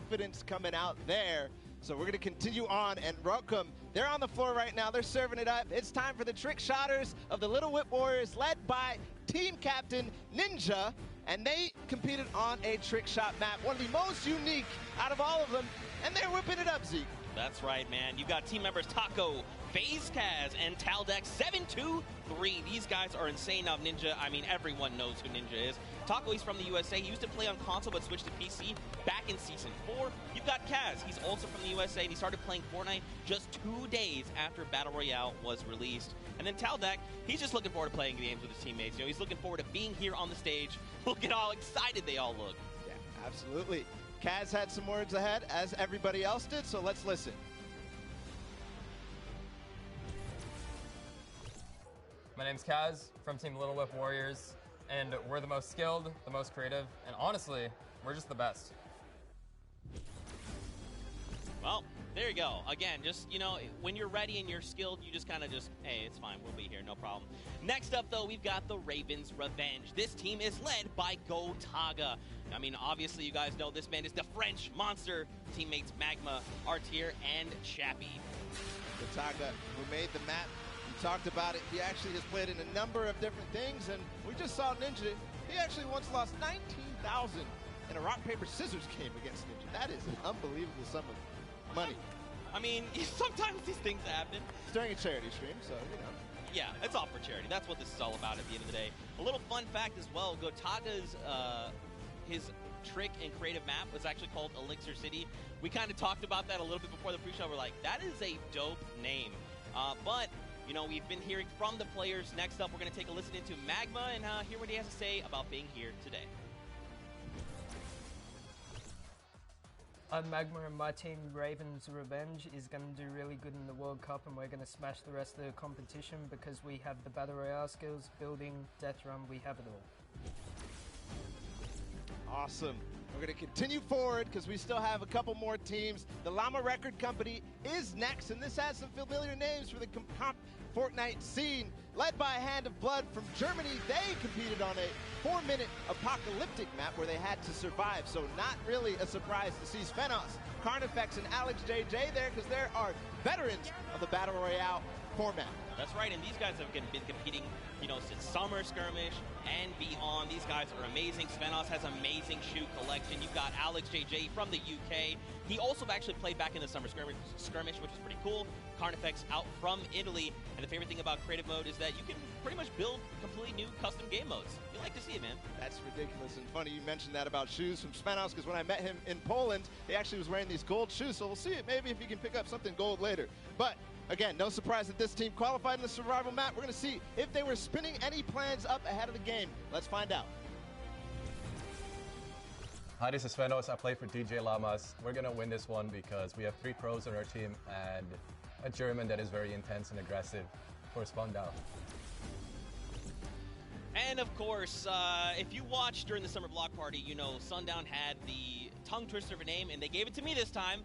confidence coming out there. So we're going to continue on and welcome. They're on the floor right now. They're serving it up. It's time for the trick shotters of the Little Whip Warriors, led by team captain Ninja. And they competed on a trick shot map, one of the most unique out of all of them. And they're whipping it up, Zeke. That's right, man. You've got team members Taco, FaZe Kaz, and Taldex 723. These guys are insane. Now, Ninja, I mean, everyone knows who Ninja is. Taco, he's from the USA. He used to play on console but switched to PC back in Season 4. You've got Kaz. He's also from the USA, and he started playing Fortnite just 2 days after Battle Royale was released. And then Taldex, he's just looking forward to playing games with his teammates. You know, he's looking forward to being here on the stage. Look at how excited they all look. Yeah, absolutely. Kaz had some words ahead, as everybody else did, so let's listen. My name's Kaz from Team Little Whip Warriors, and we're the most skilled, the most creative, and honestly, we're just the best. Well, there you go. Again, just, you know, when you're ready and you're skilled, you just kind of just, hey, it's fine, we'll be here, no problem. Next up, though, we've got the Ravens Revenge. This team is led by Gotaga. I mean, obviously, you guys know this man is the French monster. Teammates Magma, Artier, and Chappie. Gotaga, who made the map, we talked about it. He actually has played in a number of different things, and we just saw Ninja. He actually once lost 19,000 in a rock, paper, scissors game against Ninja. That is an unbelievable sum of money. I mean, sometimes these things happen. It's during a charity stream, so, you know. Yeah, it's all for charity. That's what this is all about at the end of the day. A little fun fact as well, Gotaga's, his trick and creative map was actually called Elixir City. We kind of talked about that a little bit before the pre-show. We're like, that is a dope name. But, you know, we've been hearing from the players. Next up, we're going to take a listen into Magma and hear what he has to say about being here today. I'm Magma, and my team Ravens Revenge is going to do really good in the World Cup, and we're going to smash the rest of the competition because we have the Battle Royale skills, building, death run, we have it all. Awesome. We're going to continue forward because we still have a couple more teams. The Llama Record Company is next, and this has some familiar names for the Fortnite scene. Led by Hand of Blood from Germany, they competed on a 4-minute apocalyptic map where they had to survive, so not really a surprise to see Svenos, Carnifex, and Alex JJ there because there are veterans of the Battle Royale format. That's right, and these guys have been competing, you know, since Summer Skirmish and beyond. These guys are amazing. Svenos has amazing shoe collection. You've got Alex JJ from the UK. He also actually played back in the Summer Skirmish, which was pretty cool. Carnifex out from Italy. And the favorite thing about creative mode is that you can pretty much build completely new custom game modes. You like to see it, man. That's ridiculous and funny you mentioned that about shoes from Svenos, because when I met him in Poland, he actually was wearing these gold shoes, so we'll see it maybe if he can pick up something gold later. But again, no surprise that this team qualified in the survival map. We're going to see if they were spinning any plans up ahead of the game. Let's find out. Hi, this is Svenos. I play for DJ Llamas. We're going to win this one because we have 3 pros on our team and a German that is very intense and aggressive for Spandau. And of course, if you watched during the Summer Block Party, you know Sundown had the tongue twister of a name, and they gave it to me this time.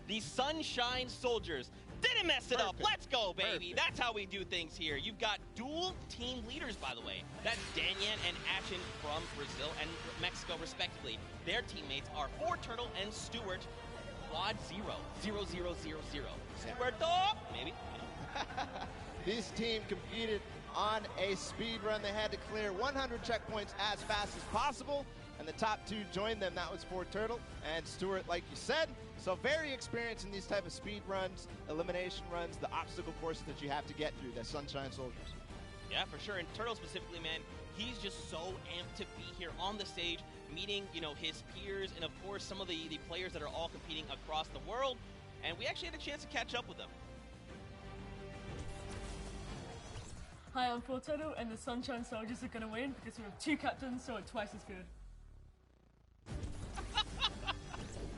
The Sunshine Soldiers. Didn't mess it up. Let's go, baby. Perfect. That's how we do things here. You've got dual team leaders, by the way. That's Danyan and Ashen from Brazil and Mexico, respectively. Their teammates are ForTurtle and Stuart. Quad 0. 0, 0, 0, 0. Stuart, maybe. This team competed on a speed run. They had to clear 100 checkpoints as fast as possible, and the top 2 joined them. That was ForTurtle and Stuart, like you said. So very experienced in these type of speed runs, elimination runs, the obstacle courses that you have to get through, the Sunshine Soldiers. Yeah, for sure. And Turtle specifically, man, he's just so amped to be here on the stage, meeting, you know, his peers and, of course, some of the players that are all competing across the world. And we actually had a chance to catch up with them. Hi, I'm ForTurtle, and the Sunshine Soldiers are going to win because we have 2 captains, so it's twice as good.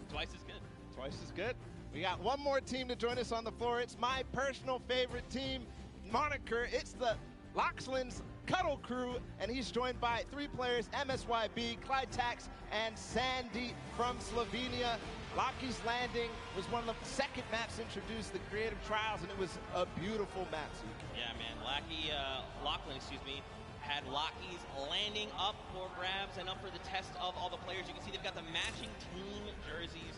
Twice as good. Twice as good. We got one more team to join us on the floor. It's my personal favorite team moniker. It's the Loxland's Cuddle Crew, and he's joined by 3 players, MSYB, Clyde Tax, and Sandy from Slovenia. Lockie's Landing was one of the second maps introduced, the Creative Trials, and it was a beautiful map. Yeah, man. Lockland, had Lockie's Landing up for grabs and up for the test of all the players. You can see they've got the matching team jerseys.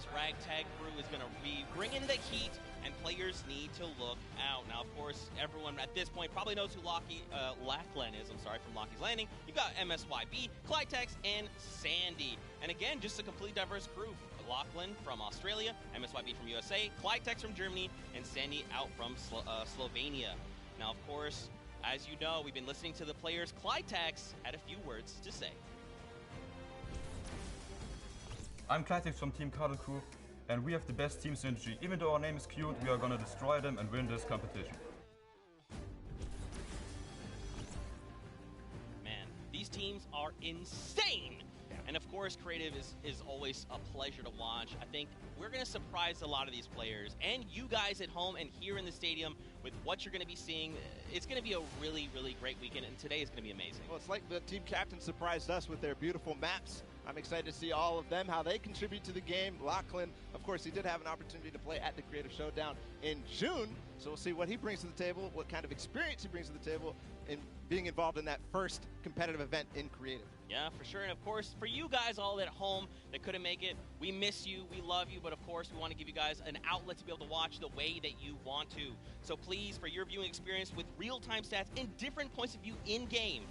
this ragtag crew is going to be bringing the heat, and players need to look out. Now, of course, everyone at this point probably knows who Lachlan is. I'm sorry, from Lockie's Landing. You've got MSYB, Clytex, and Sandy. And again, just a completely diverse crew. Lachlan from Australia, MSYB from USA, Clytex from Germany, and Sandy out from Slovenia. Now, of course, as you know, we've been listening to the players. Clytex had a few words to say. I'm Clytex from Team Cuddle Crew, and we have the best team synergy. Even though our name is cute, we are gonna destroy them and win this competition. Man, these teams are insane! And of course, Creative is always a pleasure to watch. I think we're going to surprise a lot of these players and you guys at home and here in the stadium with what you're going to be seeing. It's going to be a really, really great weekend, and today is going to be amazing. Well, it's like the team captain surprised us with their beautiful maps. I'm excited to see all of them, how they contribute to the game. Lachlan, of course, he did have an opportunity to play at the Creative Showdown in June, so we'll see what he brings to the table, what kind of experience he brings to the table in being involved in that first competitive event in Creative. Yeah, for sure. And of course, for you guys all at home that couldn't make it, we miss you, we love you, but of course, we want to give you guys an outlet to be able to watch the way that you want to. So please, for your viewing experience with real-time stats and different points of view in-game,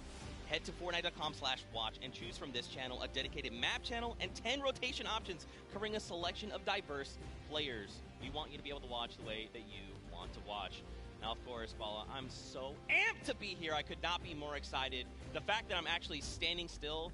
head to Fortnite.com/watch and choose from this channel a dedicated map channel and 10 rotation options covering a selection of diverse players. We want you to be able to watch the way that you want to watch. Now, of course, Bala, I'm so amped to be here. I could not be more excited. The fact that I'm actually standing still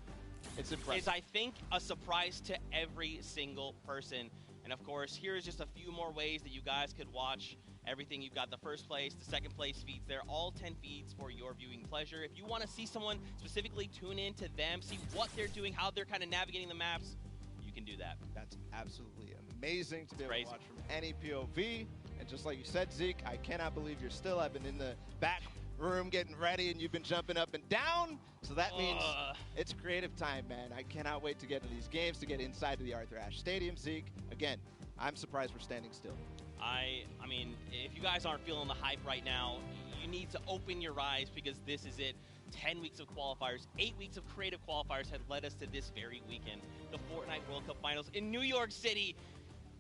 It's impressive. is, I think, a surprise to every single person. And of course, here's just a few more ways that you guys could watch everything. You've got the first place, the second place feeds there, all 10 feeds for your viewing pleasure. If you want to see someone specifically, tune in to them, see what they're doing, how they're kind of navigating the maps, you can do that. That's absolutely amazing to be able Crazy. to watch from any POV. And just like you said, Zeke, I cannot believe you're still. I've been in the back room getting ready, and you've been jumping up and down. So that means it's creative time, man. I cannot wait to get to these games, to get inside to the Arthur Ashe Stadium, Zeke. Again, I'm surprised we're standing still. I mean, if you guys aren't feeling the hype right now, you need to open your eyes because this is it. 10 weeks of qualifiers, 8 weeks of creative qualifiers had led us to this very weekend. The Fortnite World Cup Finals in New York City.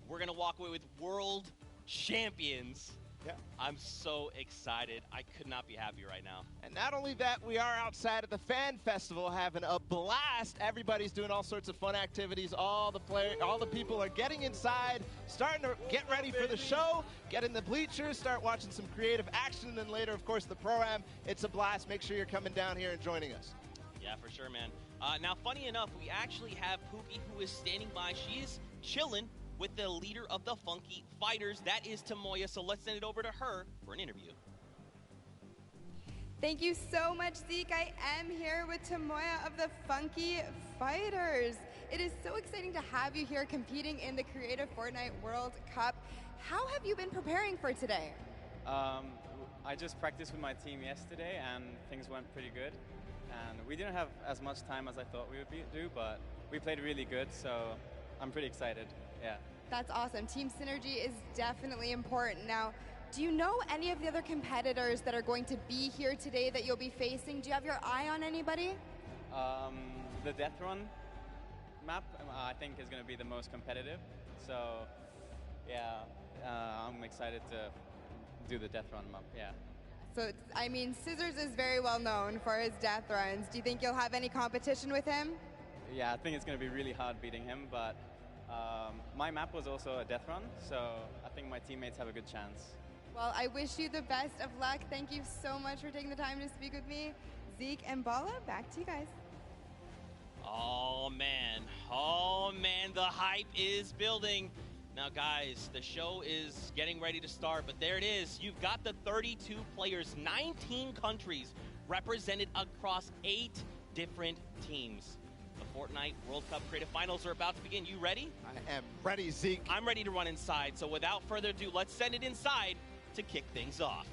We're going to walk away with world champions. Yeah. I'm so excited. I could not be happier right now. And not only that, we are outside at the Fan Festival having a blast. Everybody's doing all sorts of fun activities. All the people are getting inside, starting to get ready for the show, get in the bleachers, start watching some creative action, and then later, of course, the Pro-Am. It's a blast. Make sure you're coming down here and joining us. Yeah, for sure, man. Now, funny enough, we actually have Pookie who is standing by. She's chilling with the leader of the Funky Fighters. That is Tamoya, so let's send it over to her for an interview. Thank you so much, Zeke. I am here with Tamoya of the Funky Fighters. It is so exciting to have you here competing in the Creative Fortnite World Cup. How have you been preparing for today? I just practiced with my team yesterday and things went pretty good. And we didn't have as much time as I thought we would do, but we played really good, so I'm pretty excited. Yeah. That's awesome. Team synergy is definitely important. Now, do you know any of the other competitors that are going to be here today that you'll be facing? Do you have your eye on anybody? The Death Run map, I think, is going to be the most competitive. So, yeah, I'm excited to do the Death Run map, yeah. So, I mean, Scissors is very well known for his death runs. Do you think you'll have any competition with him? Yeah, I think it's going to be really hard beating him, but my map was also a death run, so I think my teammates have a good chance. Well, I wish you the best of luck. Thank you so much for taking the time to speak with me. Zeke and Bala, back to you guys. Oh man, the hype is building. Now guys, the show is getting ready to start, but there it is. You've got the 32 players, 19 countries represented across 8 different teams. The Fortnite World Cup Creative Finals are about to begin. You ready? I am ready, Zeke. I'm ready to run inside, so without further ado, let's send it inside to kick things off.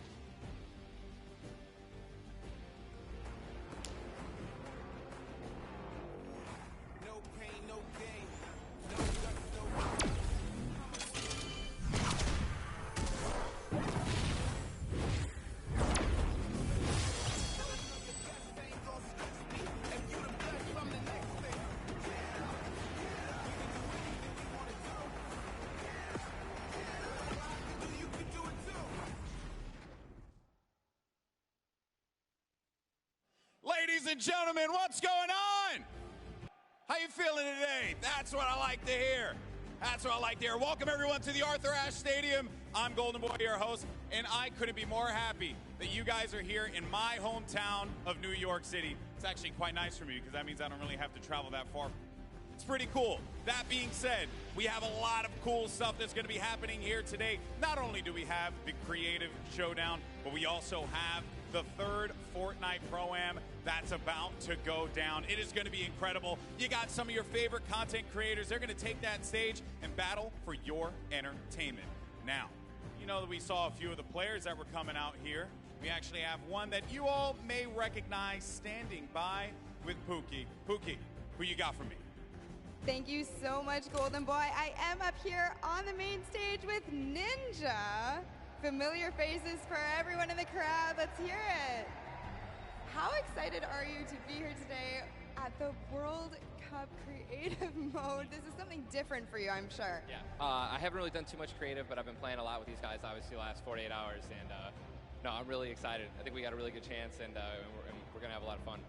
and gentlemen, what's going on? How you feeling today? That's what I like to hear. That's what I like to hear. Welcome everyone to the Arthur Ashe Stadium. I'm Golden Boy, your host, and I couldn't be more happy that you guys are here in my hometown of New York City. It's actually quite nice for me because that means I don't really have to travel that far. It's pretty cool. That being said, we have a lot of cool stuff that's going to be happening here today. Not only do we have the Creative Showdown, but we also have the third Fortnite Pro-Am that's about to go down. It is going to be incredible. You got some of your favorite content creators. They're going to take that stage and battle for your entertainment. Now, you know that we saw a few of the players that were coming out here. We actually have one that you all may recognize standing by with Pookie. Pookie, who you got for me? Thank you so much, Golden Boy. I am up here on the main stage with Ninja. Familiar faces for everyone in the crowd. Let's hear it. How excited are you to be here today at the World Cup Creative Mode? This is something different for you, I'm sure. Yeah, I haven't really done too much creative, but I've been playing a lot with these guys, obviously, the last 48 hours. And no, I'm really excited. I think we got a really good chance, and we're going to have a lot of fun.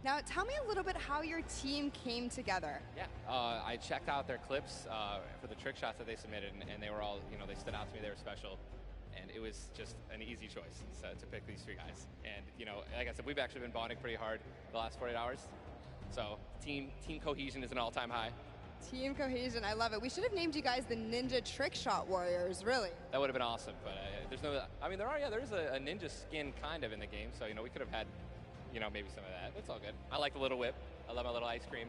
Now, tell me a little bit how your team came together. Yeah, I checked out their clips for the trick shots that they submitted, and they were all, they stood out to me. They were special. And it was just an easy choice to pick these three guys. And, like I said, we've actually been bonding pretty hard the last 48 hours. So team cohesion is an all-time high. Team cohesion, I love it. We should have named you guys the Ninja Trick Shot Warriors, really. That would have been awesome, but there's no, there is a ninja skin kind of in the game, so, we could have had, maybe some of that. It's all good. I like the little whip. I love my little ice cream.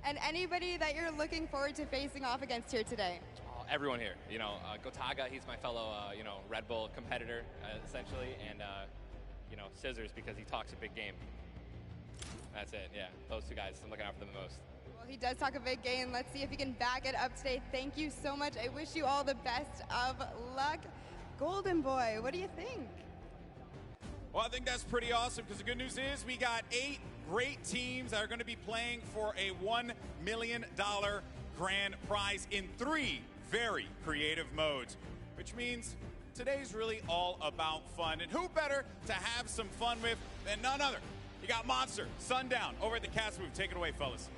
And anybody that you're looking forward to facing off against here today? Everyone here, Gotaga, he's my fellow, Red Bull competitor, essentially, and, Scissors because he talks a big game. That's it, yeah. Those two guys, I'm looking out for them the most. Well, he does talk a big game. Let's see if he can back it up today. Thank you so much. I wish you all the best of luck. Golden Boy, what do you think? Well, I think that's pretty awesome because the good news is we got 8 great teams that are going to be playing for a $1 million grand prize in 3 very creative modes, which means today's really all about fun. And who better to have some fun with than none other? You got Monster, Sundown, over at the cast booth. Take it away, fellas.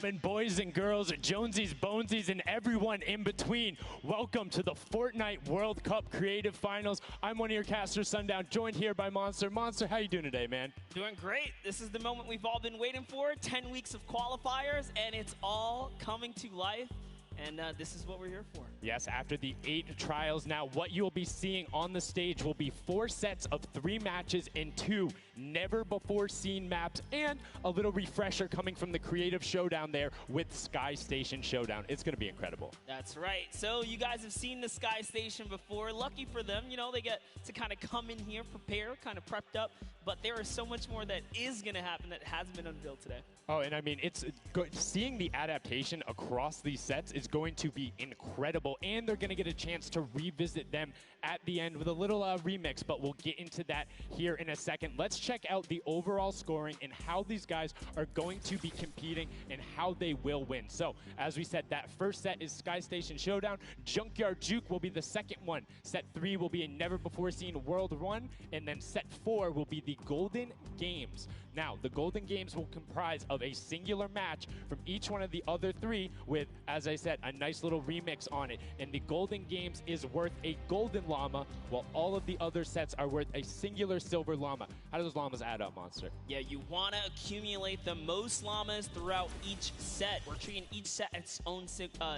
And boys and girls, Jonesies, Bonesies, and everyone in between, welcome to the Fortnite World Cup Creative Finals. I'm one of your casters, Sundown, joined here by Monster. Monster, how you doing today, man? Doing great. This is the moment we've all been waiting for. 10 weeks of qualifiers, and it's all coming to life. And this is what we're here for. Yes, after the 8 trials now, what you'll be seeing on the stage will be 4 sets of 3 matches in 2 never-before-seen maps, and a little refresher coming from the Creative Showdown there with Sky Station Showdown. It's going to be incredible. That's right. So you guys have seen the Sky Station before. Lucky for them, they get to kind of come in here, prepare, kind of prepped up. But there is so much more that is going to happen that hasn't been unveiled today. Oh, and I mean, seeing the adaptation across these sets is going to be incredible, and they're going to get a chance to revisit them at the end with a little remix, but we'll get into that here in a second. Let's check out the overall scoring and how these guys are going to be competing and how they will win. So, as we said, that first set is Sky Station Showdown. Junkyard Juke will be the second one. Set 3 will be a never-before-seen World 1, and then set 4 will be the Golden Games. Now, the Golden Games will comprise of a singular match from each one of the other 3 with, as I said, a nice little remix on it. And the Golden Games is worth a golden llama, while all of the other sets are worth a singular silver llama. How do those llamas add up, Monster? Yeah, you want to accumulate the most llamas throughout each set. We're treating each set its own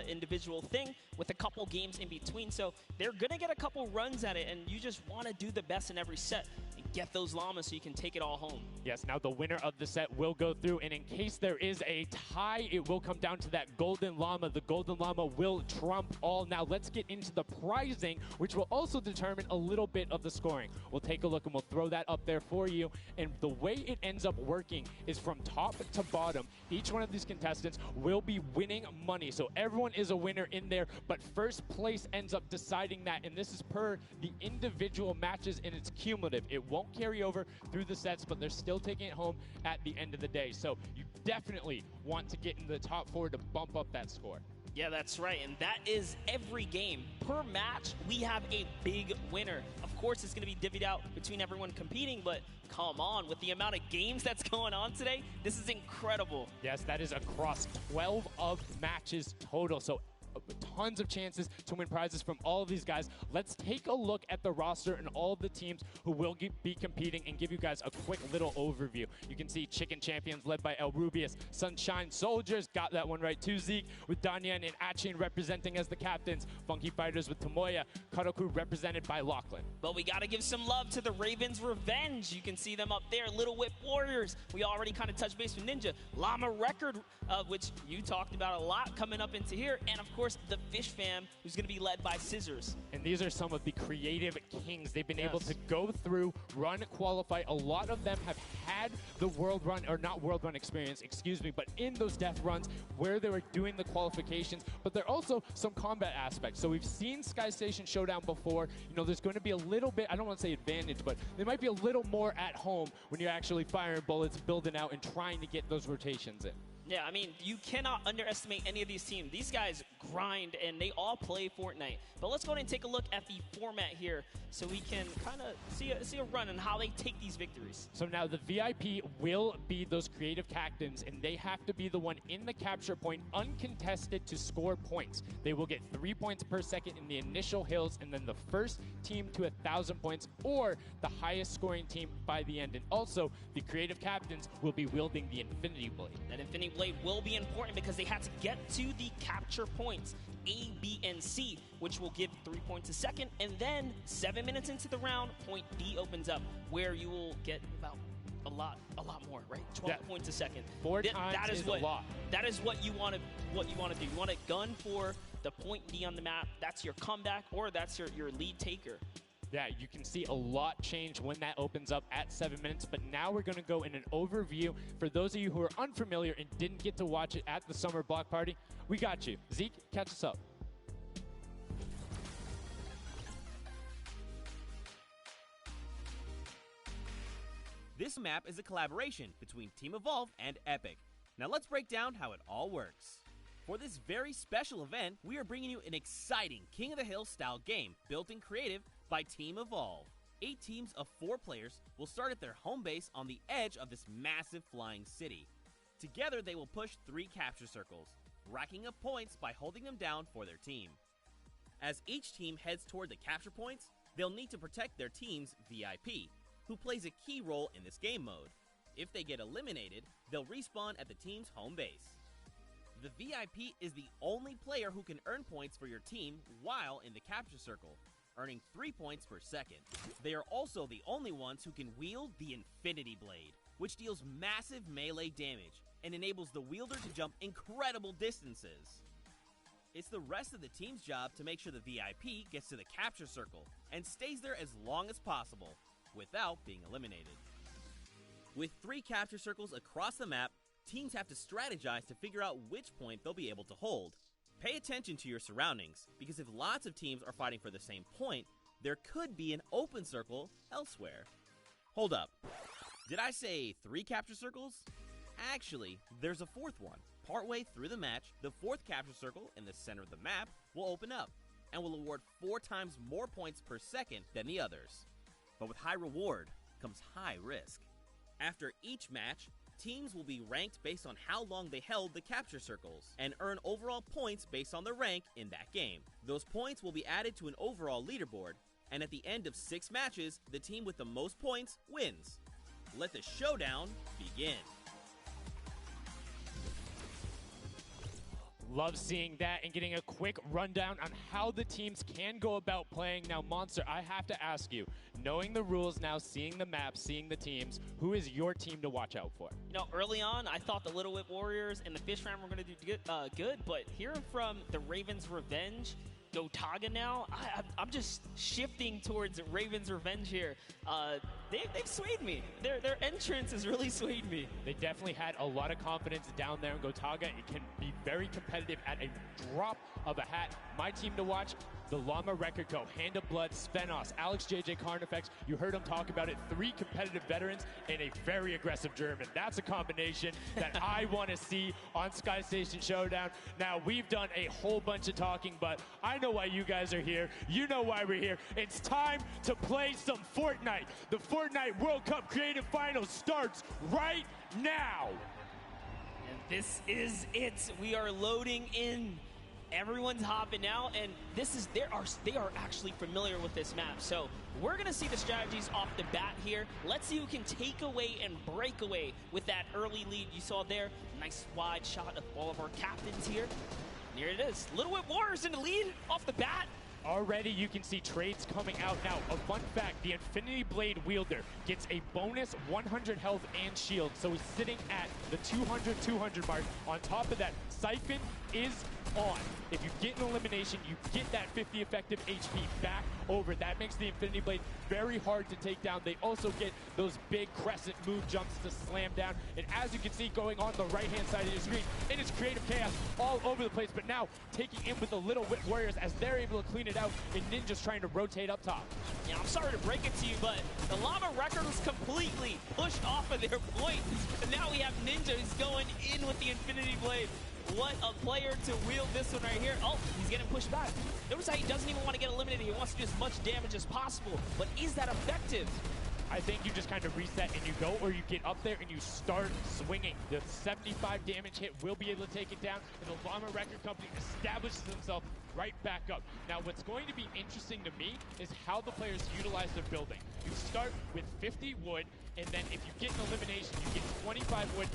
individual thing with a couple games in between. So they're going to get a couple runs at it, and you just want to do the best in every set. Get those llamas so you can take it all home. Yes, now the winner of the set will go through, and in case there is a tie, it will come down to that golden llama. The golden llama will trump all. Now let's get into the prizing, which will also determine a little bit of the scoring. We'll take a look and we'll throw that up there for you. And the way it ends up working is from top to bottom. Each one of these contestants will be winning money. So everyone is a winner in there, but first place ends up deciding that, and this is per the individual matches, and it's cumulative. It won't carry over through the sets, but they're still taking it home at the end of the day. So you definitely want to get in the top 4 to bump up that score. Yeah, that's right, and that is every game. Per match, we have a big winner. Of course, it's going to be divvied out between everyone competing, but come on, with the amount of games that's going on today, this is incredible. Yes, that is across 12 of matches total, so tons of chances to win prizes from all of these guys. Let's take a look at the roster and all of the teams who will be competing and give you guys a quick little overview. You can see Chicken Champions led by El Rubius, Sunshine Soldiers, got that one right too, Zeke, with Danyan and Achin representing as the captains, Funky Fighters with Tomoya, Kadoku represented by Lachlan. But we got to give some love to the Ravens Revenge. You can see them up there, Little Whip Warriors. We already kind of touched base with Ninja. Llama Record, which you talked about a lot coming up into here, and of course the Fish Fam, who's going to be led by Scissors. And these are some of the creative kings. They've been able to go through, run, qualify. A lot of them have had the world run, or not world run experience, excuse me, but in those death runs where they were doing the qualifications, but there are also some combat aspects. So we've seen Sky Station Showdown before. You know, there's going to be a little bit, I don't want to say advantage, but there might be a little more at home when you're actually firing bullets, building out, and trying to get those rotations in. Yeah, I mean, you cannot underestimate any of these teams. These guys grind, and they all play Fortnite. But let's go ahead and take a look at the format here so we can kind of see a run on how they take these victories. So now the VIP will be those creative captains, and they have to be the one in the capture point uncontested to score points. They will get 3 points per second in the initial hills, and then the first team to 1,000 points or the highest scoring team by the end. And also, the creative captains will be wielding the Infinity Blade. That Infinity Blade will be important because they have to get to the capture points, A, B, and C, which will give 3 points a second, and then 7 minutes into the round, point D opens up, where you will get about a lot more, right? 12 points a second. Four times is a lot. That is what you want to do. You want to gun for the point D on the map. That's your comeback, or that's your lead taker. Yeah, you can see a lot change when that opens up at 7 minutes, but now we're going to go in an overview. For those of you who are unfamiliar and didn't get to watch it at the Summer Block Party, we got you. Zeke, catch us up. This map is a collaboration between Team Evolve and Epic. Now let's break down how it all works. For this very special event, we are bringing you an exciting King of the Hill style game built in creative by Team Evolve. 8 teams of 4 players will start at their home base on the edge of this massive flying city. Together they will push 3 capture circles, racking up points by holding them down for their team. As each team heads toward the capture points, they'll need to protect their team's VIP, who plays a key role in this game mode. If they get eliminated, they'll respawn at the team's home base. The VIP is the only player who can earn points for your team while in the capture circle, earning 3 points per second. They are also the only ones who can wield the Infinity Blade, which deals massive melee damage and enables the wielder to jump incredible distances. It's the rest of the team's job to make sure the VIP gets to the capture circle and stays there as long as possible without being eliminated. With 3 capture circles across the map, teams have to strategize to figure out which point they'll be able to hold. Pay attention to your surroundings, because if lots of teams are fighting for the same point, there could be an open circle elsewhere. Hold up. Did I say 3 capture circles? Actually, there's a 4th one. Partway through the match, the 4th capture circle in the center of the map will open up and will award 4 times more points per second than the others. But with high reward comes high risk. After each match, teams will be ranked based on how long they held the capture circles and earn overall points based on their rank in that game. Those points will be added to an overall leaderboard, and at the end of 6 matches, the team with the most points wins. Let the showdown begin. Love seeing that and getting a quick rundown on how the teams can go about playing. Now, Monster, I have to ask you, knowing the rules now, seeing the map, seeing the teams, who is your team to watch out for? You know, early on, I thought the Little Whip Warriors and the Fish Fam were going to do good, but hearing from the Ravens Revenge, Gotaga now, I'm just shifting towards Ravens Revenge here. they've swayed me. Their entrance has really swayed me. They definitely had a lot of confidence down there in Gotaga. It can be very competitive at a drop of a hat. My team to watch, the Llama Record Co., Hand of Blood, Svenos, Alex JJ Carnifex. You heard him talk about it. 3 competitive veterans and a very aggressive German. That's a combination that I want to see on Sky Station Showdown. Now, we've done a whole bunch of talking, but I know why you guys are here. You know why we're here. It's time to play some Fortnite. The Fortnite World Cup Creative Finals starts right now. And this is it. We are loading in. Everyone's hopping now, and they are actually familiar with this map. So we're gonna see the strategies off the bat here. Let's see who can take away and break away with that early lead you saw there. Nice wide shot of all of our captains here. And here it is. Little Whip Warriors in the lead off the bat. Already you can see trades coming out now. A fun fact, the Infinity Blade wielder gets a bonus 100 health and shield, so he's sitting at the 200 mark. On top of that, Siphon is on. If you get an elimination, you get that 50 effective HP back over. That makes the Infinity Blade very hard to take down. They also get those big crescent move jumps to slam down. And as you can see going on the right-hand side of your screen, it is Creative Chaos all over the place, but now taking in with the Little Whip Warriors as they're able to clean it out, and Ninja's trying to rotate up top. Yeah, I'm sorry to break it to you, but the Llama Record was completely pushed off of their point. And now we have Ninja who's going in with the Infinity Blade. What a player to wield this one right here. Oh, he's getting pushed back. Notice how he doesn't even want to get eliminated. He wants to do as much damage as possible. But is that effective? I think you just kind of reset and you go, or you get up there and you start swinging. The 75 damage hit will be able to take it down, and the Llama Record Company establishes himself right back up. Now, what's going to be interesting to me is how the players utilize their building. You start with 50 wood, and then if you get an elimination, you get 25 wood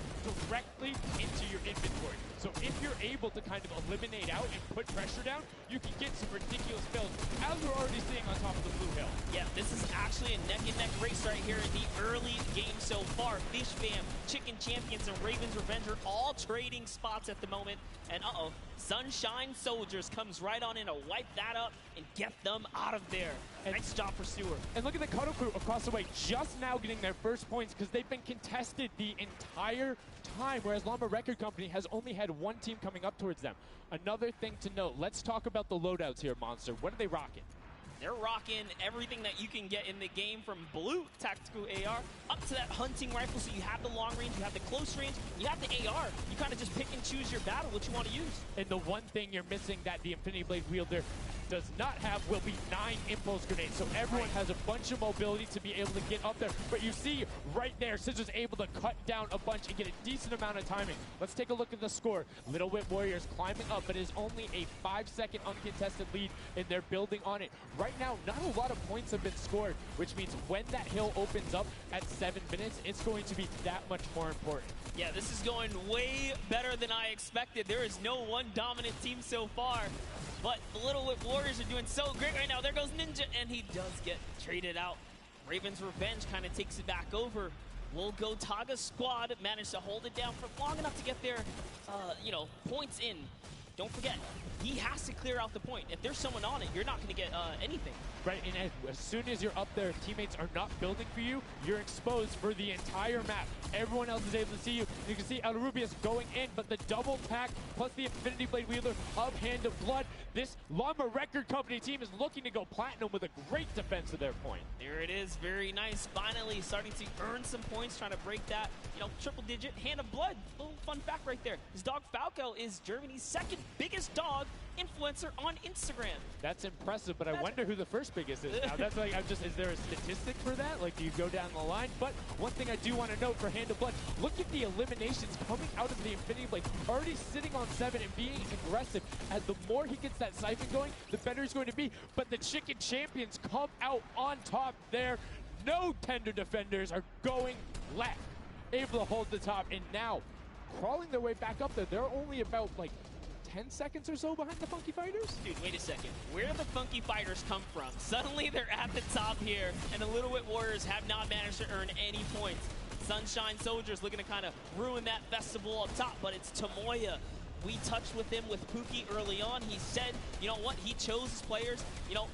directly into your inventory. So if you're able to kind of eliminate out and put pressure down, you can get some ridiculous builds, as we're already seeing on top of the Blue Hill. Yeah, this is actually a neck-and-neck race right here in the early game so far. Fish Fam, Chicken Champions, and Raven's Revenge are all trading spots at the moment. And Sunshine Soldiers comes right on in to wipe that up and get them out of there. And nice job for Stewart. And look at the Cuddle Crew across the way, just now getting their first points because they've been contested the entire time, whereas Llama Record Company has only had one team coming up towards them. Another thing to note, let's talk about the loadouts here, Monster. What are they rocking? They're rocking everything that you can get in the game, from blue tactical AR up to that hunting rifle. So you have the long range, you have the close range, you have the AR. You kind of just pick and choose your battle, what you want to use. And the one thing you're missing that the Infinity Blade wielder does not have will be 9 impulse grenades. So everyone has a bunch of mobility to be able to get up there. But you see right there, Scissors able to cut down a bunch and get a decent amount of timing. Let's take a look at the score. Little Whip Warriors climbing up, but it is only a 5-second uncontested lead, and they're building on it. Right now, not a lot of points have been scored, which means when that hill opens up at 7 minutes, it's going to be that much more important. Yeah, this is going way better than I expected. There is no one dominant team so far, but the Little Whip Warriors are doing so great right now. There goes Ninja, and he does get traded out. Raven's Revenge kind of takes it back over. Will Gotaga squad manage to hold it down for long enough to get their, points in? Don't forget, he has to clear out the point. If there's someone on it, you're not going to get anything. Right, and as soon as you're up there, teammates are not building for you, you're exposed for the entire map. Everyone else is able to see you. You can see El Rubius going in, but the double pack plus the Infinity Blade wielder of Hand of Blood. This Llama Record Company team is looking to go platinum with a great defense of their point. There it is, very nice. Finally starting to earn some points, trying to break that, triple digit. Hand of Blood, little fun fact right there. His dog Falco is Germany's second biggest dog influencer on Instagram. That's impressive, but I wonder who the first biggest is now. That's like, is there a statistic for that? Like, do you go down the line? But one thing I do want to note for Hand of Blood, look at the eliminations coming out of the Infinity Blade. Already sitting on 7 and being aggressive. And the more he gets that siphon going, the better he's going to be. But the Chicken Champions come out on top there. No tender defenders are going left. Able to hold the top, and now crawling their way back up there. They're only about, 10 seconds or so behind the Funky Fighters? Dude, wait a second. Where did the Funky Fighters come from? Suddenly they're at the top here, and the Little Whip Warriors have not managed to earn any points. Sunshine Soldiers looking to kind of ruin that festival up top, but it's Tomoya. We touched with him with Pookie early on. He said, you know what, he chose his players,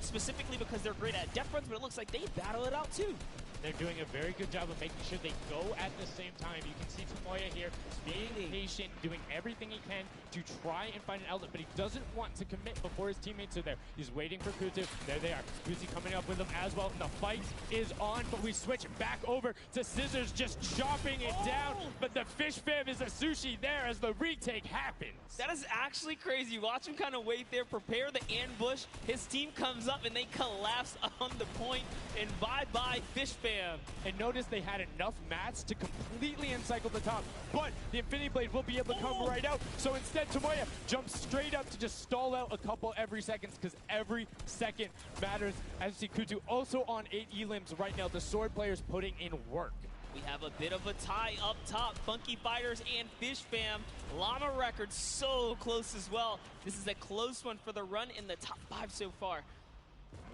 specifically because they're great at depth runs, but it looks like they battle it out too. They're doing a very good job of making sure they go at the same time. You can see Tomoya here being patient, doing everything he can to try and find an outlet, but he doesn't want to commit before his teammates are there. He's waiting for Kuzu. There they are. Kuzu coming up with him as well. The fight is on, but we switch back over to Scissors just chopping it down, but the Fish Fam is a sushi there as the retake happens. That is actually crazy. Watch him kind of wait there, prepare the ambush. His team comes up and they collapse on the point, and bye-bye Fish Fam. And notice they had enough mats to completely encircle the top, but the Infinity Blade will be able to come right out. So instead, Tomoya jumps straight up to just stall out a couple every seconds, because every second matters. As you see, Kuzu also on 8 elims right now. The Sword players putting in work. We have a bit of a tie up top. Funky Fighters and Fish Fam. Llama Records so close as well. This is a close one for the run in the top 5 so far.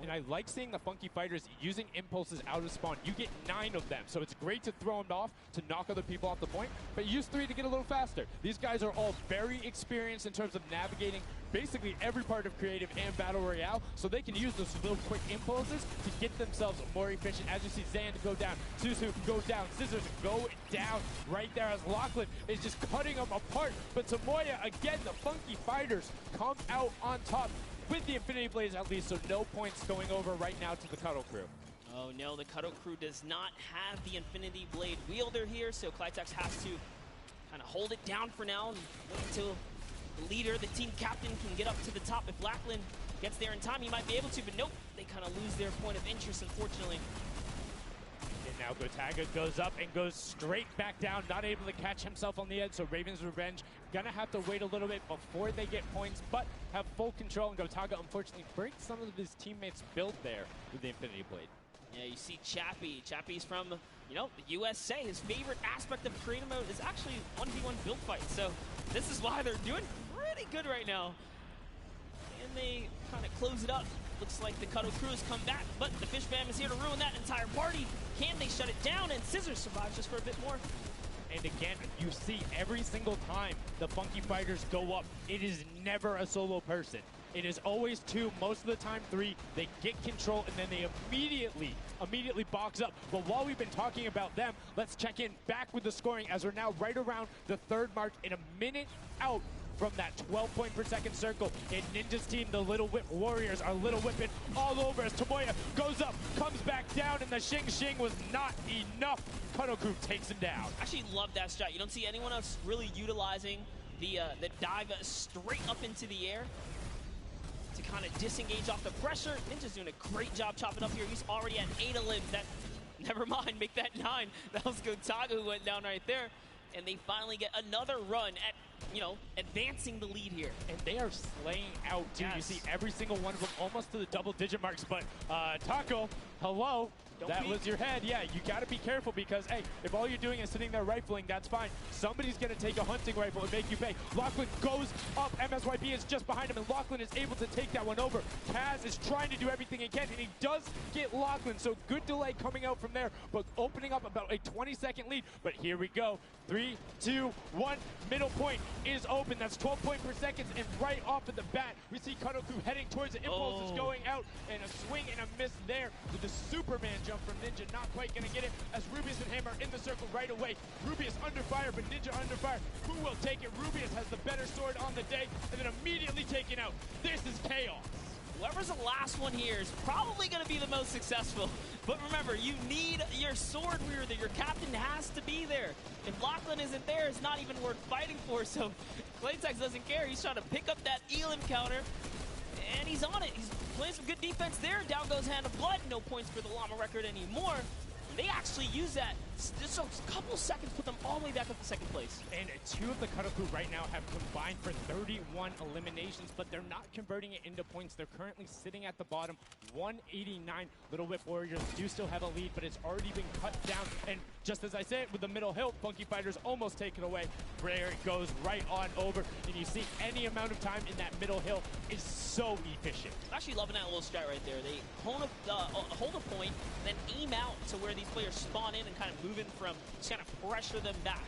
And I like seeing the Funky Fighters using impulses out of spawn. You get 9 of them, so it's great to throw them off to knock other people off the point, but use 3 to get a little faster. These guys are all very experienced in terms of navigating basically every part of creative and battle royale, so they can use those little quick impulses to get themselves more efficient. As you see Zan go down, Suzu go down, Scissors go down right there as Lachlan is just cutting them apart. But Tomoya, again, the Funky Fighters come out on top with the Infinity Blades at least, so no points going over right now to the Cuddle Crew. Oh no, the Cuddle Crew does not have the Infinity Blade wielder here, so Clitex has to kind of hold it down for now and wait until the leader, the team captain, can get up to the top. If Lachlan gets there in time, he might be able to, but nope, they kind of lose their point of interest, unfortunately. And now Gotaga goes up and goes straight back down, not able to catch himself on the edge, so Raven's Revenge gonna have to wait a little bit before they get points, but have full control, and Gotaga unfortunately breaks some of his teammates' build there with the Infinity Blade. Yeah, you see Chappie. Chappie's from, you know, the USA. His favorite aspect of creative mode is actually 1v1 build fights, so this is why they're doing pretty good right now. And they kind of close it up. Looks like the Cuddle Crew has come back, but the Fish Fam is here to ruin that entire party. Can they shut it down? And Scissors survives just for a bit more. And again, you see every single time the Funky Fighters go up, it is never a solo person. It is always 2, most of the time 3. They get control and then they immediately box up. But while we've been talking about them, let's check in back with the scoring as we're now right around the 3rd mark and a minute out from that 12 point per second circle. And Ninja's team, the Little Whip Warriors, are Little Whipping all over as Tomoya goes up, comes back down, and the Shing Shing was not enough. Cuddle Crew takes him down. I actually love that strat. You don't see anyone else really utilizing the dive straight up into the air to kind of disengage off the pressure. Ninja's doing a great job chopping up here. He's already at 8 elims. That, never mind, make that 9. That was Gotaga who went down right there. And they finally get another run at, you know, advancing the lead here. And they are slaying out, too. Yes. You see every single one of them almost to the double-digit marks. But Taco, hello. That was your head. Yeah, you got to be careful because, hey, if all you're doing is sitting there rifling, that's fine. Somebody's going to take a hunting rifle and make you pay. Lachlan goes up. MSYB is just behind him, and Lachlan is able to take that one over. Kaz is trying to do everything he can, and he does get Lachlan, so good delay coming out from there, but opening up about a 20-second lead. But here we go. 3, 2, 1. Middle point is open. That's 12 point per second, and right off of the bat, we see Cuddle Crew heading towards it. Impulse is going out, and a swing and a miss there with the Superman jump from Ninja. Not quite going to get it as Rubius and Hammer in the circle right away. Rubius under fire, but Ninja under fire. Who will take it? Rubius has the better sword on the day, and then immediately taken out. This is chaos. Whoever's the last one here is probably going to be the most successful. But remember, you need your sword wielder. Your captain has to be there. If Lachlan isn't there, it's not even worth fighting for. So Claytex doesn't care. He's trying to pick up that Elim counter. And he's on it. He's playing some good defense there. Down goes Hand of Blood. No points for the Llama record anymore. They actually use that. Just a couple seconds put them all the way back up to 2nd place. And 2 of the Cuddle Crew right now have combined for 31 eliminations, but they're not converting it into points. They're currently sitting at the bottom, 189. Little Whip Warriors do still have a lead, but it's already been cut down. And just as I said, with the middle hill, Funky Fighters almost taken away. There it goes right on over. And you see any amount of time in that middle hill is so efficient. I'm actually loving that little strat right there. They hold a point, then aim out to where these players spawn in and kind of move in from, just kind of pressure them back.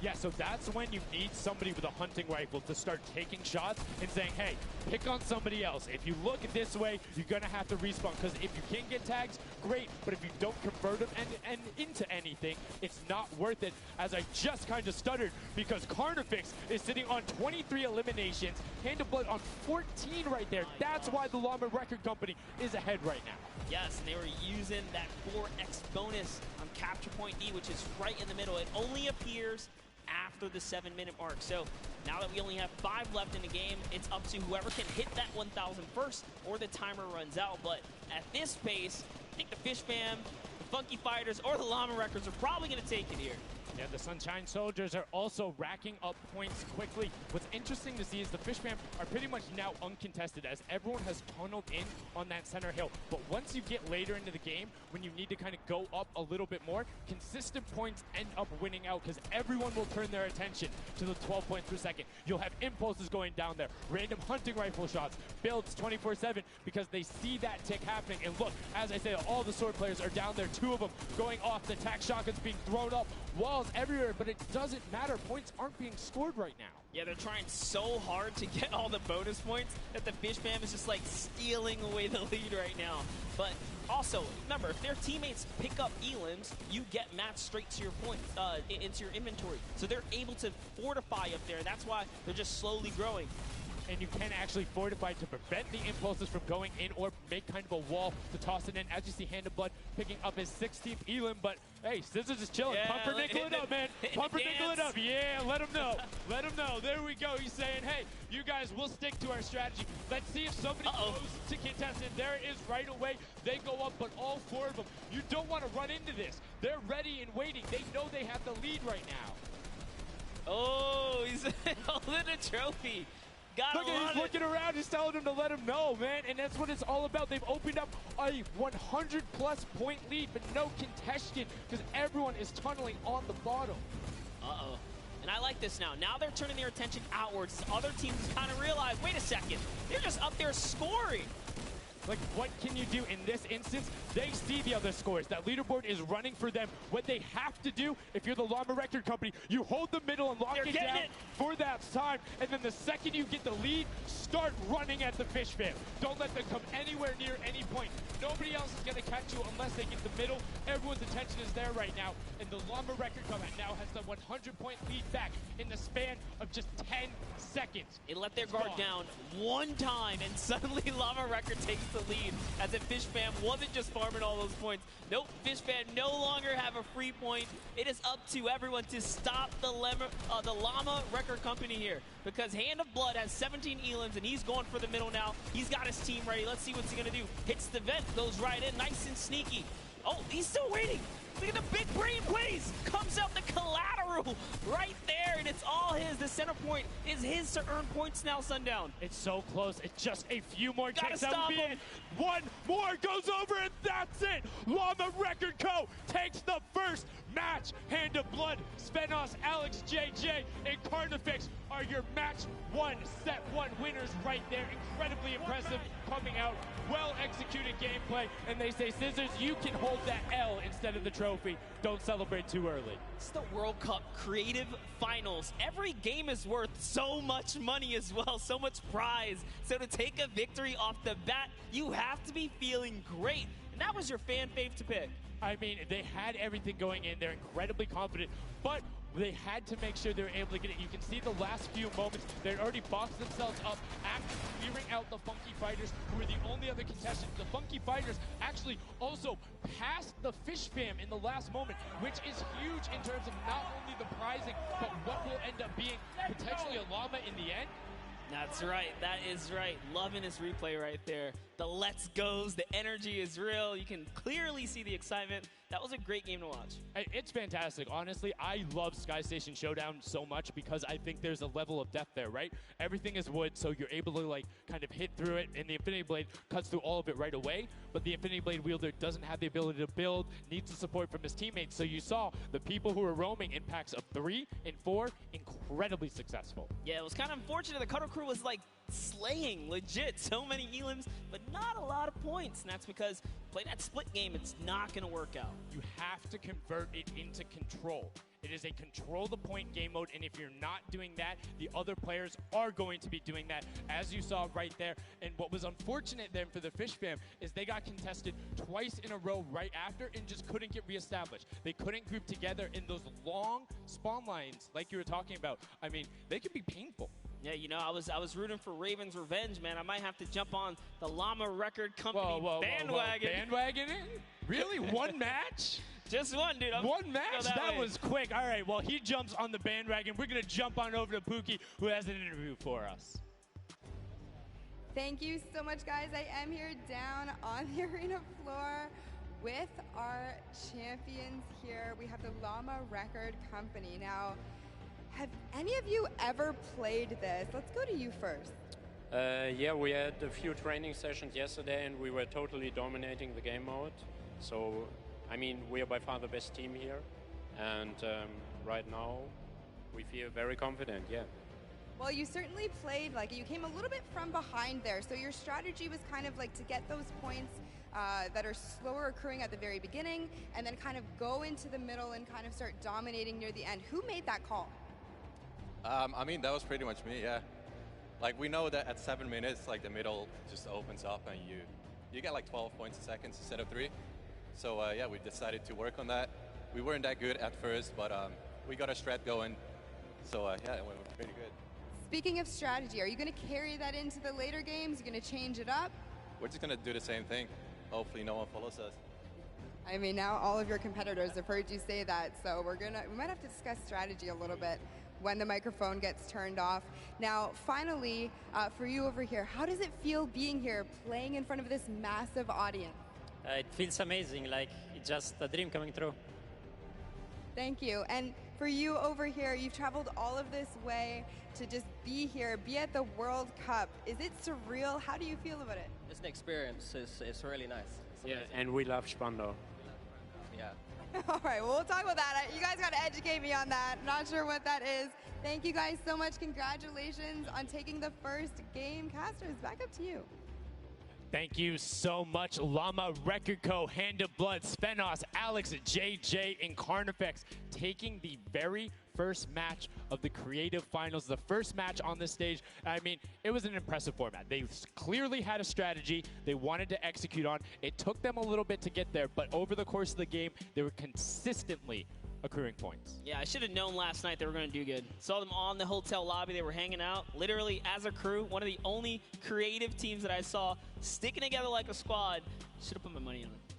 Yeah, so that's when you need somebody with a hunting rifle to start taking shots and saying, hey, pick on somebody else. If you look this way, you're going to have to respawn, because if you can get tags, great, but if you don't convert them and into anything, it's not worth it, as I just kind of stuttered, because Carnifex is sitting on 23 eliminations, Hand of Blood on 14 right there. That's why the Llama Record Company is ahead right now. Yes, and they were using that 4x bonus on Capture Point D, which is right in the middle. It only appears after the 7-minute mark. So now that we only have 5 left in the game, it's up to whoever can hit that 1,000 first or the timer runs out. But at this pace, I think the Fish Fam, the Funky Fighters, or the Llama Records are probably going to take it here. Yeah, the Sunshine Soldiers are also racking up points quickly. What's interesting to see is the Fish Fam are pretty much now uncontested, as everyone has tunneled in on that center hill. But once you get later into the game, when you need to kind of go up a little bit more, consistent points end up winning out, because everyone will turn their attention to the 12 points per second. You'll have impulses going down there, random hunting rifle shots, builds 24/7, because they see that tick happening. And look, as I say, all the sword players are down there, 2 of them going off, the tac shotguns being thrown up, walls everywhere, but it doesn't matter. Points aren't being scored right now. Yeah, they're trying so hard to get all the bonus points that the Fish Fam is just like stealing away the lead right now. But also, remember, if their teammates pick up elims, you get matched straight to your point, into your inventory. So they're able to fortify up there. That's why they're just slowly growing. And you can actually fortify to prevent the impulses from going in, or make kind of a wall to toss it in. As you see, Hand of Blood picking up his 16th elim, but hey, Scissors is chilling. Yeah, Pumpernickel it up, man. Pumpernickel it up. Yeah, let him know. Let him know. There we go. He's saying, hey, you guys, we'll stick to our strategy. Let's see if somebody goes to contest it. There it is right away. They go up, but all 4 of them. You don't want to run into this. They're ready and waiting. They know they have the lead right now. Oh, he's holding a trophy. Look at, he's looking around, he's telling him to let him know, man, and that's what it's all about. They've opened up a 100-plus point lead, but no contention, because everyone is tunneling on the bottom. Uh-oh. And I like this now. Now they're turning their attention outwards. Other teams kind of realize, wait a second, they're just up there scoring. Like, what can you do in this instance? They see the other scores. That leaderboard is running for them. What they have to do, if you're the Llama Record Company, you hold the middle and lock it down for that time. And then the second you get the lead, start running at the Fish Fam. Don't let them come anywhere near any point. Nobody else is going to catch you unless they get the middle. Everyone's attention is there right now. And the Llama Record Company now has the 100-point lead back in the span of just 10 seconds. It let their guard down one time, and suddenly Llama Record takes the lead, as if Fish Fam wasn't just farming all those points. Nope, Fish Fam no longer have a free point. It is up to everyone to stop the Llama Record Company here, because Hand of Blood has 17 elims, and he's going for the middle now. He's got his team ready. Let's see what's he going to do. Hits the vent, goes right in, nice and sneaky. Oh, he's still waiting. Look at the big brain plays. Comes out the collateral right there, and it's all his. The center point is his to earn points now, Sundown. It's so close. It's just a few more Gotta ticks. That would be it. One more goes over, and that's it. Llama Record Co. takes the first match. Hand of Blood, Spenos, Alex JJ, and Carnifex are your match 1, set 1 winners right there. Incredibly impressive coming out. Well-executed gameplay. And they say, Scissors, you can hold that L instead of the trophy. Don't celebrate too early. It's the World Cup Creative Finals. Every game is worth so much money as well, so much prize. So to take a victory off the bat, you have to be feeling great. And that was your fan fave to pick. I mean, they had everything going in. They're incredibly confident, but they had to make sure they were able to get it. You can see the last few moments, they'd already boxed themselves up after clearing out the Funky Fighters, who were the only other contestants. The Funky Fighters actually also passed the Fish Fam in the last moment, which is huge in terms of not only the prizing, but what will end up being potentially a llama in the end. That's right. That is right. Loving this replay right there. The let's goes, the energy is real. You can clearly see the excitement. That was a great game to watch. It's fantastic. Honestly, I love Sky Station Showdown so much because I think there's a level of depth there, right? Everything is wood, so you're able to like kind of hit through it, and the Infinity Blade cuts through all of it right away, but the Infinity Blade wielder doesn't have the ability to build, needs the support from his teammates. So you saw the people who were roaming in packs of 3 and 4, incredibly successful. Yeah, it was kind of unfortunate. The Cutter Crew was like slaying legit so many elims, but not a lot of points, and that's because play that split game, it's not going to work out. You have to convert it into control, It is a control the point game mode, and if you're not doing that, the other players are going to be doing that, as you saw right there. And what was unfortunate then for the Fish fam is they got contested twice in a row right after and just couldn't get reestablished. They couldn't group together in those long spawn lines like you were talking about. I mean, they could be painful. Yeah, you know, I was rooting for Raven's Revenge, man. I might have to jump on the Llama Record Company bandwagon. Bandwagoning? Really? One match? Just one, dude. One match? That way. was quick. All right, well, he jumps on the bandwagon. We're going to jump on over to Pookie, who has an interview for us. Thank you so much, guys. I am here down on the arena floor with our champions here. We have the Llama Record Company. Now, have any of you ever played this? Let's go to you first. Yeah, we had a few training sessions yesterday and we were totally dominating the game mode. So, I mean, we are by far the best team here. And right now, we feel very confident, yeah. Well, you certainly played, like, you came a little bit from behind there. So your strategy was kind of like to get those points that are slower accruing at the very beginning and then kind of go into the middle and kind of start dominating near the end. Who made that call? I mean, that was pretty much me, yeah. Like, we know that at 7 minutes, like, the middle just opens up and you get like 12 points a second instead of 3. So, yeah, we decided to work on that. We weren't that good at first, but we got a strat going. So, yeah, it went pretty good. Speaking of strategy, are you going to carry that into the later games? Are you going to change it up? We're just going to do the same thing. Hopefully no one follows us. I mean, now all of your competitors have heard you say that, so we might have to discuss strategy a little bit when the microphone gets turned off. Now, finally, for you over here, how does it feel being here, playing in front of this massive audience? It feels amazing, like it's just a dream coming true. Thank you. And for you over here, you've traveled all of this way to just be here, be at the World Cup. Is it surreal? How do you feel about it? It's an experience. It's really nice. Yeah, and we love Spandau. Yeah. All right, well, we'll talk about that. You guys got to educate me on that. Not sure what that is. Thank you guys so much. Congratulations on taking the first game. Casters, back up to you. Thank you so much, Llama Record Co., Hand of Blood, Spenos, Alex, JJ, and Carnifex taking the very first match of the Creative Finals, the first match on this stage. I mean, it was an impressive format. They clearly had a strategy they wanted to execute on. It took them a little bit to get there, but over the course of the game, they were consistently accruing points. Yeah, I should have known last night they were going to do good. Saw them on the hotel lobby. They were hanging out, literally as a crew. One of the only creative teams that I saw sticking together like a squad. Should have put my money on it.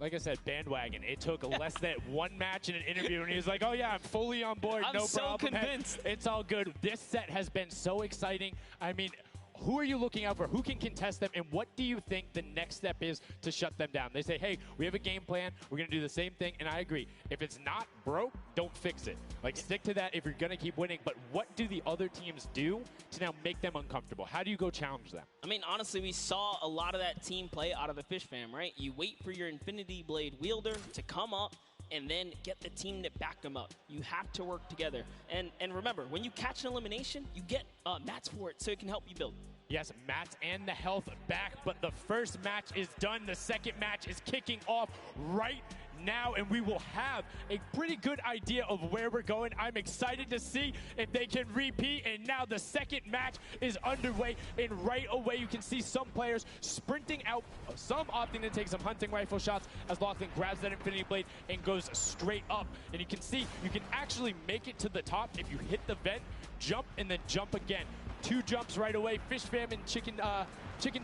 Like I said, bandwagon. It took less than one match in an interview, and he was like, oh, yeah, I'm fully on board. I'm no so problem. convinced. It's all good. This set has been so exciting. I mean, who are you looking out for? Who can contest them? And what do you think the next step is to shut them down? They say, hey, we have a game plan. We're going to do the same thing. And I agree. If it's not broke, don't fix it. Like, stick to that if you're going to keep winning. But what do the other teams do to now make them uncomfortable? How do you go challenge them? I mean, honestly, we saw a lot of that team play out of the Fish fam, right? You wait for your Infinity Blade wielder to come up and then get the team to back them up. You have to work together. And remember, when you catch an elimination, you get mats for it so it can help you build. Yes, mats and the health back, but the first match is done. The second match is kicking off right now, and we will have a pretty good idea of where we're going. I'm excited to see if they can repeat, and now the second match is underway, and right away you can see some players sprinting out, some opting to take some hunting rifle shots as Lachlan grabs that Infinity Blade and goes straight up. And you can see you can actually make it to the top if you hit the vent, jump, and then jump again. 2 jumps right away. Fish fam and chicken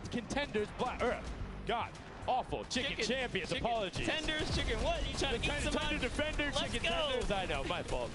contenders. God, awful. Chicken champions. Apologies. Tenders, chicken what? You trying to eat some Tender defenders, Let's chicken go. tenders. I know, my fault.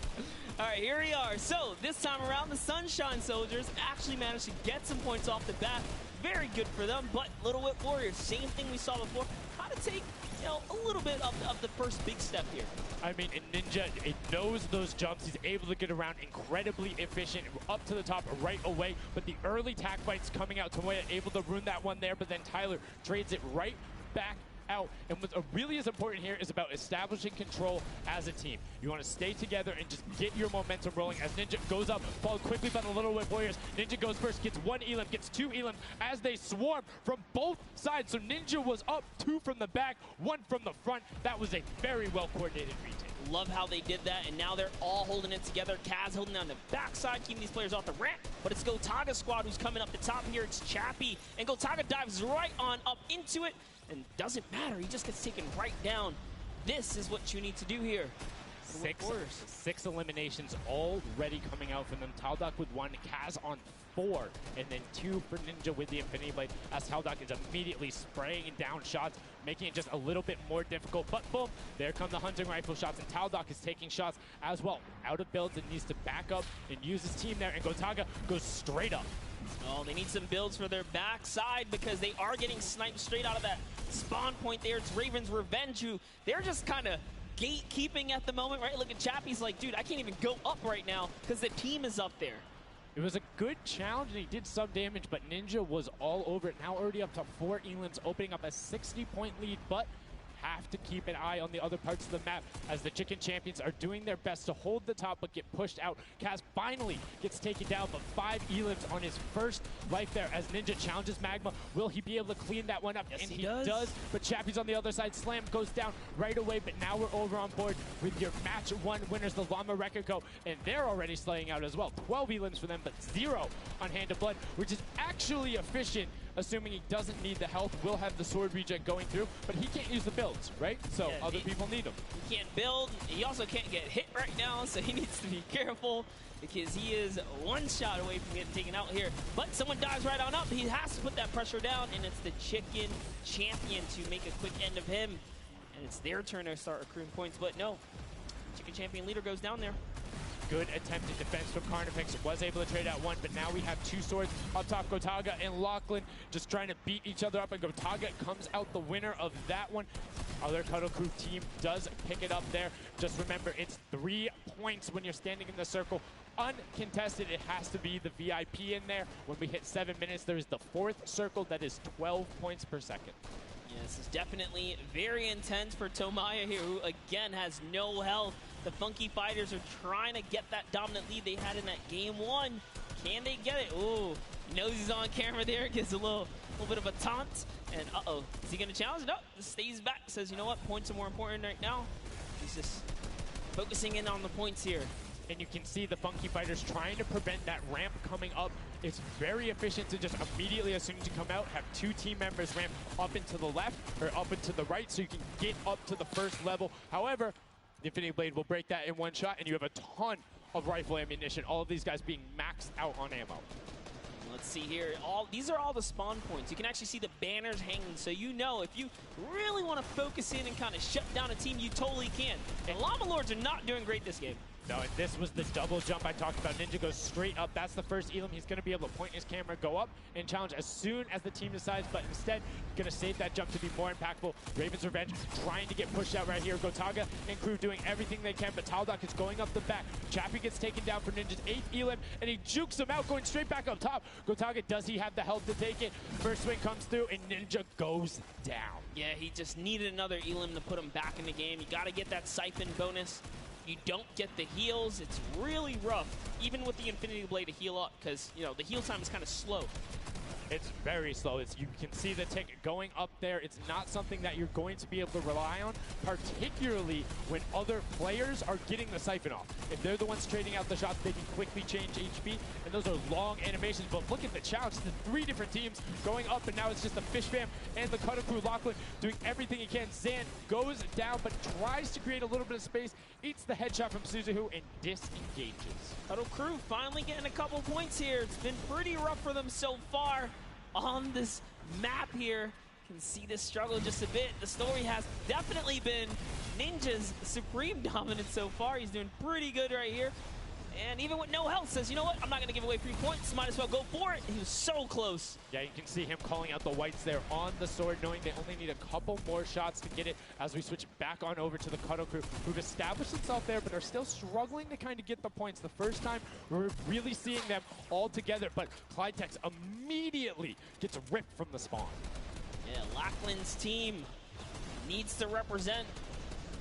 All right, here we are. So this time around, the Sunshine Soldiers actually managed to get some points off the bat. Very good for them, but Little Whip Warriors, same thing we saw before, kind of take, you know, a little bit of the first big step here. I mean, Ninja, it knows those jumps. He's able to get around incredibly efficient, up to the top right away. But the early tack fights coming out, Tomoya able to ruin that one there, but then Tyler trades it right back out. And what's really as important here is about establishing control as a team. You want to stay together and just get your momentum rolling as Ninja goes up, followed quickly by the Little Whip Warriors. Ninja goes first, gets 1 Elim, gets 2 Elim as they swarm from both sides. So Ninja was up 2 from the back, 1 from the front. That was a very well-coordinated retake. Love how they did that, and now they're all holding it together. Kaz holding down the backside, keeping these players off the ramp, but it's Gotaga squad who's coming up the top here. It's Chappie, and Gotaga dives right on up into it, and doesn't matter. He just gets taken right down. This is what you need to do here. 6 eliminations already coming out from them. Taldock with 1, Kaz on 4, and then 2 for Ninja with the Infinity Blade, as Taldock is immediately spraying down shots, making it just a little bit more difficult. But boom, there come the hunting rifle shots, and Taldock is taking shots as well. Out of builds and needs to back up and use his team there, and Gotaga goes straight up. Oh, they need some builds for their backside because they are getting sniped straight out of that spawn point there. It's Raven's Revenge, who they're just kind of gatekeeping at the moment, right? Look at Chappie's like, dude, I can't even go up right now because the team is up there. It was a good challenge, and he did some damage, but Ninja was all over it. Now already up to 4 Elims, opening up a 60-point lead, but have to keep an eye on the other parts of the map as the Chicken Champions are doing their best to hold the top but get pushed out. Kaz finally gets taken down, but 5 Elims on his first life there as Ninja challenges Magma. Will he be able to clean that one up? Yes, and he does. But Chappie's on the other side. Slam goes down right away, but now we're over on board with your match 1 winners, the Llama Record Co. And they're already slaying out as well. 12 Elims for them, but 0 on Hand of Blood, which is actually efficient. Assuming he doesn't need the health, will have the sword regen going through, but he can't use the builds, right? So Yeah, other people need them. He can't build. He also can't get hit right now, so he needs to be careful because he is 1 shot away from getting taken out here. But someone dives right on up. He has to put that pressure down, and it's the Chicken Champion to make a quick end of him. And it's their turn to start accruing points, but no. Chicken Champion leader goes down there. Good attempted defense from Carnifex. Was able to trade out 1, but now we have 2 swords up top. Gotaga and Lachlan just trying to beat each other up, and Gotaga comes out the winner of that one. Other Cuddle Crew team does pick it up there. Just remember, it's 3 points when you're standing in the circle. Uncontested, it has to be the VIP in there. When we hit 7 minutes, there is the 4th circle that is 12 points per second. Yeah, this is definitely very intense for Tomaya here, who again has no health. The Funky Fighters are trying to get that dominant lead they had in that game 1. Can they get it? Ooh, he knows he's on camera there, gives a little bit of a taunt. And uh-oh, is he gonna challenge? No, stays back, says, you know what, points are more important right now. He's just focusing in on the points here. And you can see the Funky Fighters trying to prevent that ramp coming up. It's very efficient to just immediately, as soon as you come out, have 2 team members ramp up into the left or up into the right so you can get up to the first level. However, the Infinity Blade will break that in 1 shot, and you have a ton of rifle ammunition. All of these guys being maxed out on ammo. Let's see here. These are all the spawn points. You can actually see the banners hanging, so you know if you really want to focus in and kind of shut down a team, you totally can. And Llama Lords are not doing great this game. No, and this was the double jump I talked about. Ninja goes straight up. That's the first Elim. He's going to be able to point his camera, go up, and challenge as soon as the team decides, but instead, going to save that jump to be more impactful. Raven's Revenge trying to get pushed out right here. Gotaga and crew doing everything they can, but Taldock is going up the back. Chappie gets taken down for Ninja's 8th Elim, and he jukes him out, going straight back up top. Gotaga, does he have the health to take it? First swing comes through, and Ninja goes down. Yeah, he just needed another Elim to put him back in the game. You got to get that siphon bonus. You don't get the heals. It's really rough, even with the Infinity Blade to heal up, because, you know, the heal time is kind of slow. It's very slow. You can see the tick going up there. It's not something that you're going to be able to rely on, particularly when other players are getting the siphon off. If they're the ones trading out the shots, they can quickly change HP, and those are long animations. But look at the challenge. The 3 different teams going up, and now it's just the Fish Fam and the Cutter Crew. Lachlan doing everything he can. Zan goes down, but tries to create a little bit of space, eats the headshot from Suzuhu, and disengages. Cuddle Crew finally getting a couple points here. It's been pretty rough for them so far on this map here. Can see this struggle just a bit. The story has definitely been Ninja's supreme dominance so far. He's doing pretty good right here. And even with no health, says, you know what, I'm not going to give away 3 points. Might as well go for it. He was so close. Yeah, you can see him calling out the whites there on the sword, knowing they only need a couple more shots to get it as we switch back on over to the Cuddle Crew, who've established themselves there, but are still struggling to kind of get the points. The first time we're really seeing them all together, but Clydetex immediately gets ripped from the spawn. Yeah, Lachlan's team needs to represent.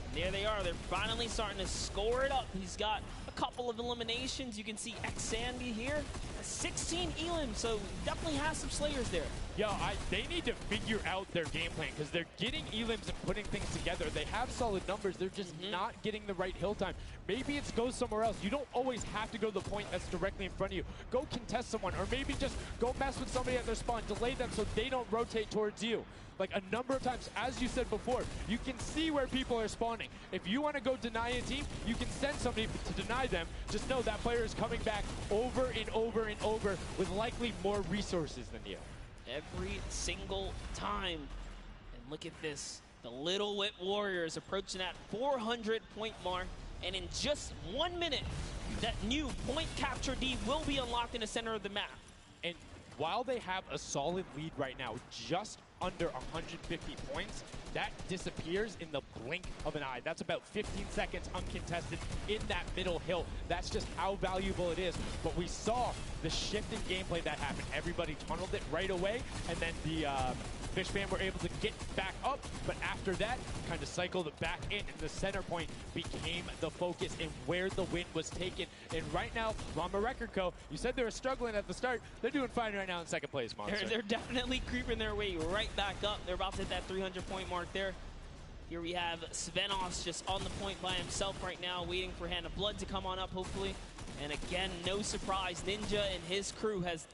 And there they are. They're finally starting to score it up. He's got a couple of eliminations. You can see X-Sandy here. 16 Elim, so definitely has some Slayers there. Yo, they need to figure out their game plan because they're getting Elims and putting things together. They have solid numbers. They're just not getting the right hill time. Maybe it's go somewhere else. You don't always have to go to the point that's directly in front of you. Go contest someone, or maybe just go mess with somebody at their spawn. Delay them so they don't rotate towards you. Like a number of times, as you said before, you can see where people are spawning. If you want to go deny a team, you can send somebody to deny them. Just know that player is coming back over and over and over with likely more resources than you. Every single time. And look at this. The Little Whip Warriors approaching that 400-point mark. And in just 1 minute, that new point capture D will be unlocked in the center of the map. And while they have a solid lead right now, just under 150 points, that disappears in the blink of an eye. That's about 15 seconds uncontested in that middle hill. That's just how valuable it is. But we saw the shift in gameplay that happened. Everybody tunneled it right away, and then the Fish Fam were able to get back up, but after that, kind of cycled it back in, and the center point became the focus and where the win was taken. And right now, Llama Record Co., you said they were struggling at the start. They're doing fine right now in second place, Monster. They're definitely creeping their way right back up. They're about to hit that 300-point mark there. Here we have Svenos just on the point by himself right now, waiting for Hand of Blood to come on up, hopefully. And again, no surprise, Ninja and his crew has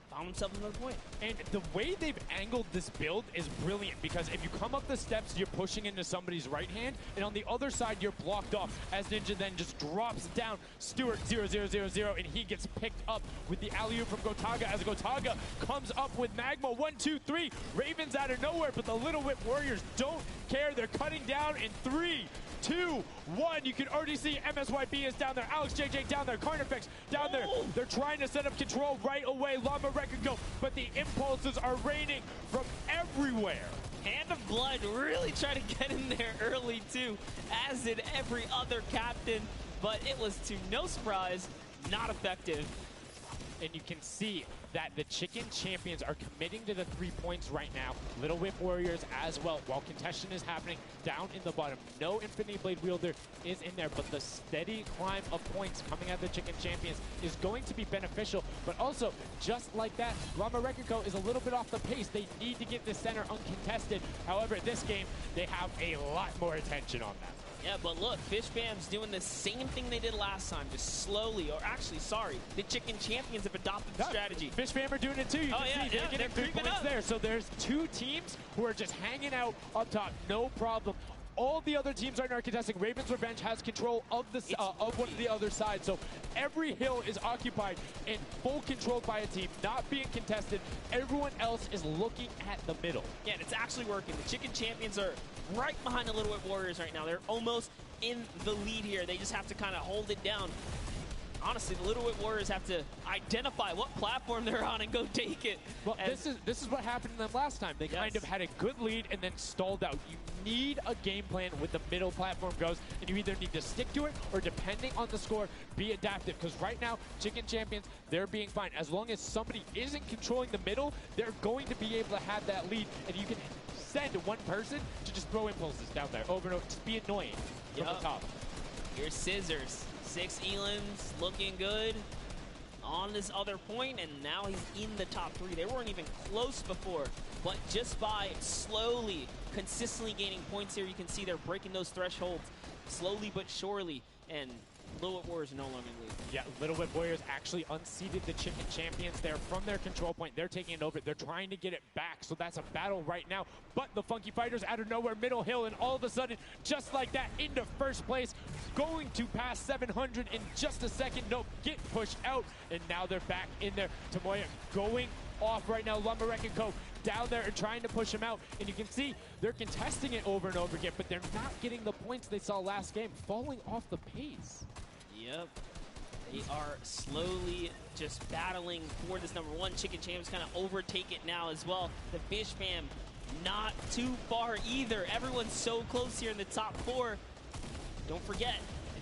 found himself another point. And the way they've angled this build is brilliant, because if you come up the steps, you're pushing into somebody's right hand, and on the other side, you're blocked off, as Ninja then just drops down Stewart 0-0-0-0, and he gets picked up with the alley-oop from Gotaga, as Gotaga comes up with Magma. 1, 2, 3. Ravens out of nowhere, but the Little Whip Warriors don't care. They're cutting down in 3, 2, 1. You can already see MSYB is down there. Alex JJ down there. Carnifex down there. They're trying to set up control right away. Llama Record Co., but the impulses are raining from everywhere. Hand of Blood really tried to get in there early too, as did every other captain, but it was, to no surprise, not effective. And you can see that the Chicken Champions are committing to the 3 points right now. Little Whip Warriors as well, while contention is happening down in the bottom. No Infinity Blade Wielder is in there, but the steady climb of points coming out of the Chicken Champions is going to be beneficial. But also, just like that, Llama Record Co. is a little bit off the pace. They need to get the center uncontested. However, this game, they have a lot more attention on them. Yeah, but look, Fish Fam's doing the same thing they did last time, just slowly, or actually, sorry, the Chicken Champions have adopted the strategy. Fish Fam are doing it too. You can see they're getting 3 points there. So there's 2 teams who are just hanging out up top, no problem. All the other teams right now are contesting. Raven's Revenge has control of the of one of the other side, so every hill is occupied and full controlled by a team, not being contested. Everyone else is looking at the middle. Yeah, and it's actually working. The Chicken Champions are right behind the Little Whip Warriors right now. They're almost in the lead here. They just have to kind of hold it down. Honestly, the Little Whip Warriors have to identify what platform they're on and go take it. Well, this is what happened to them last time. They kind of had a good lead and then stalled out. You need a game plan with the middle platform goes, and you either need to stick to it or, depending on the score, be adaptive. Because right now, Chicken Champions, they're being fine. As long as somebody isn't controlling the middle, they're going to be able to have that lead, and you can send one person to just throw impulses down there over and over. Just be annoying from the top. Here's Scissors. 6 Elans looking good on this other point, and now he's in the top 3. They weren't even close before, but just by slowly, consistently gaining points here, you can see they're breaking those thresholds slowly but surely, and Little Whip Warriors are no longer in the lead. Yeah, Little Whip Warriors actually unseated the Chicken Champions there from their control point. They're taking it over. They're trying to get it back, so that's a battle right now. But the Funky Fighters out of nowhere, middle hill, and all of a sudden, just like that, into first place, going to pass 700 in just a second. Nope, get pushed out, and now they're back in there. Tomoya going off right now. Llama Record Co. down there and trying to push him out, and you can see they're contesting it over and over again, but they're not getting the points they saw last game, falling off the pace. Yep. They are slowly just battling for this number 1. Chicken Champs kind of overtake it now as well. The Fish Fam not too far either. Everyone's so close here in the top 4. Don't forget,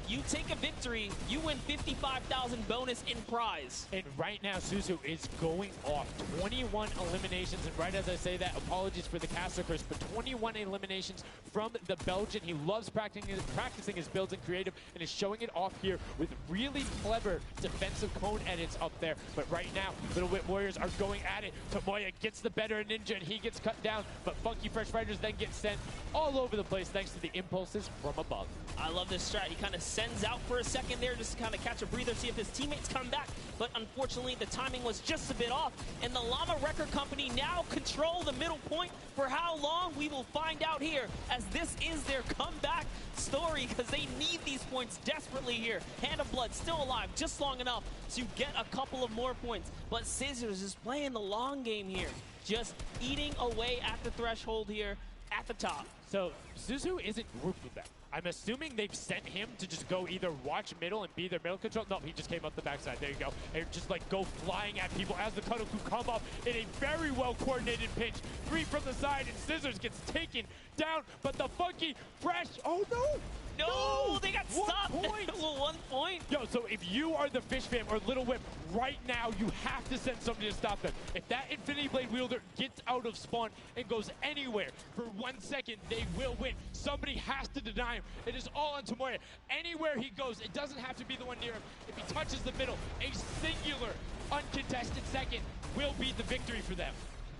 you take a victory, you win 55,000 bonus in prize. And right now, Suzu is going off. 21 eliminations, and right as I say that, apologies for the caster curse, but 21 eliminations from the Belgian. He loves practicing his builds in creative and is showing it off here with really clever defensive cone edits up there. But right now, Little Whip Warriors are going at it. Tomoya gets the better of Ninja, and he gets cut down, but Funky Fresh Fighters then get sent all over the place thanks to the impulses from above. I love this strat. He kind of sends out for a second there just to kind of catch a breather, see if his teammates come back. But unfortunately, the timing was just a bit off. And the Llama Record Company now control the middle point. For how long, we will find out here, as this is their comeback story, because they need these points desperately here. Hand of Blood still alive just long enough to get a couple of more points. But Scissors is playing the long game here, just eating away at the threshold here at the top. So Suzu isn't grouped with them. I'm assuming they've sent him to just go either watch middle and be their middle control. No, he just came up the backside. There you go. And just like go flying at people as the Kadoku come up in a very well coordinated pinch. 3 from the side, and Scissors gets taken down, but the Funky Fresh, oh no! No, they got stopped at 1 point. Yo, so if you are the Fish Fam or Little Whip, right now you have to send somebody to stop them. If that Infinity Blade wielder gets out of spawn and goes anywhere for 1 second, they will win. Somebody has to deny him. It is all on Tomoya. Anywhere he goes, it doesn't have to be the one near him. If he touches the middle, a singular uncontested second will be the victory for them.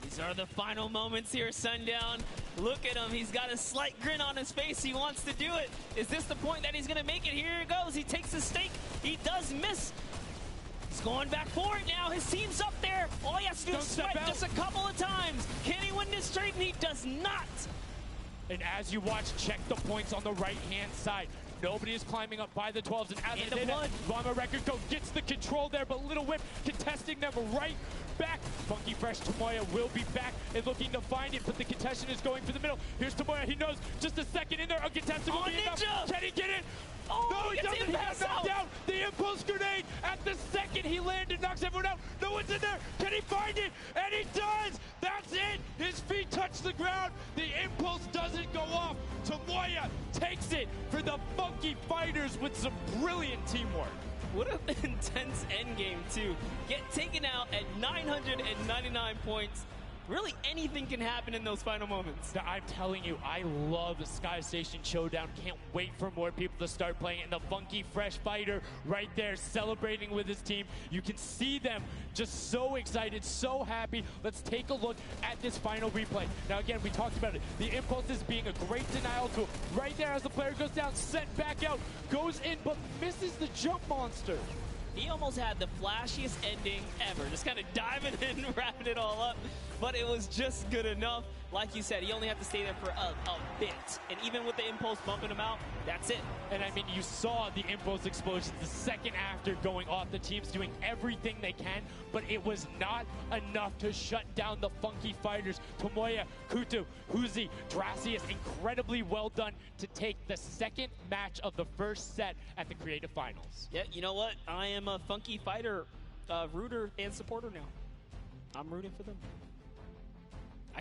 These are the final moments here, Sundown. Look at him. He's got a slight grin on his face. He wants to do it. Is this the point that he's going to make it? Here it goes. He takes the stake. He does miss. He's going back for it now. His team's up there. All he has to do is swipe just a couple of times. Can he win this trade? And he does not. And as you watch, check the points on the right-hand side. Nobody is climbing up by the 12s, and as they did, Llama Record Co gets the control there, but Little Whip contesting them right back. Funky Fresh Tomoya will be back and looking to find it, but the contestant is going for the middle. Here's Tomoya. He knows just a second in there. Uncontested will be enough. Can he get it? Oh, no, he doesn't have knocked down. The impulse grenade at the second he landed knocks everyone out. No one's in there. Can he find it? And he does. That's it. His feet touch the ground. The impulse doesn't go off. Tomoya takes it for the Funky Fighters with some brilliant teamwork. What an intense endgame, too. Get taken out at 999 points. Really, anything can happen in those final moments. I'm telling you, I love Sky Station Showdown. Can't wait for more people to start playing. And the Funky Fresh Fighter right there celebrating with his team. You can see them just so excited, so happy. Let's take a look at this final replay. Now, again, we talked about it. The impulse is being a great denial tool. Right there as the player goes down, sent back out, goes in, but misses the jump monster. He almost had the flashiest ending ever. Just kind of diving in, wrapping it all up. But it was just good enough. Like you said, he only had to stay there for a bit. And even with the impulse bumping him out, that's it. And I mean, you saw the impulse explosions the second after going off. The team's doing everything they can, but it was not enough to shut down the Funky Fighters. Tomoya, Kutu, Huzi, Dracius, incredibly well done to take the second match of the first set at the Creative Finals. Yeah, you know what? I am a Funky Fighter rooter and supporter now. I'm rooting for them.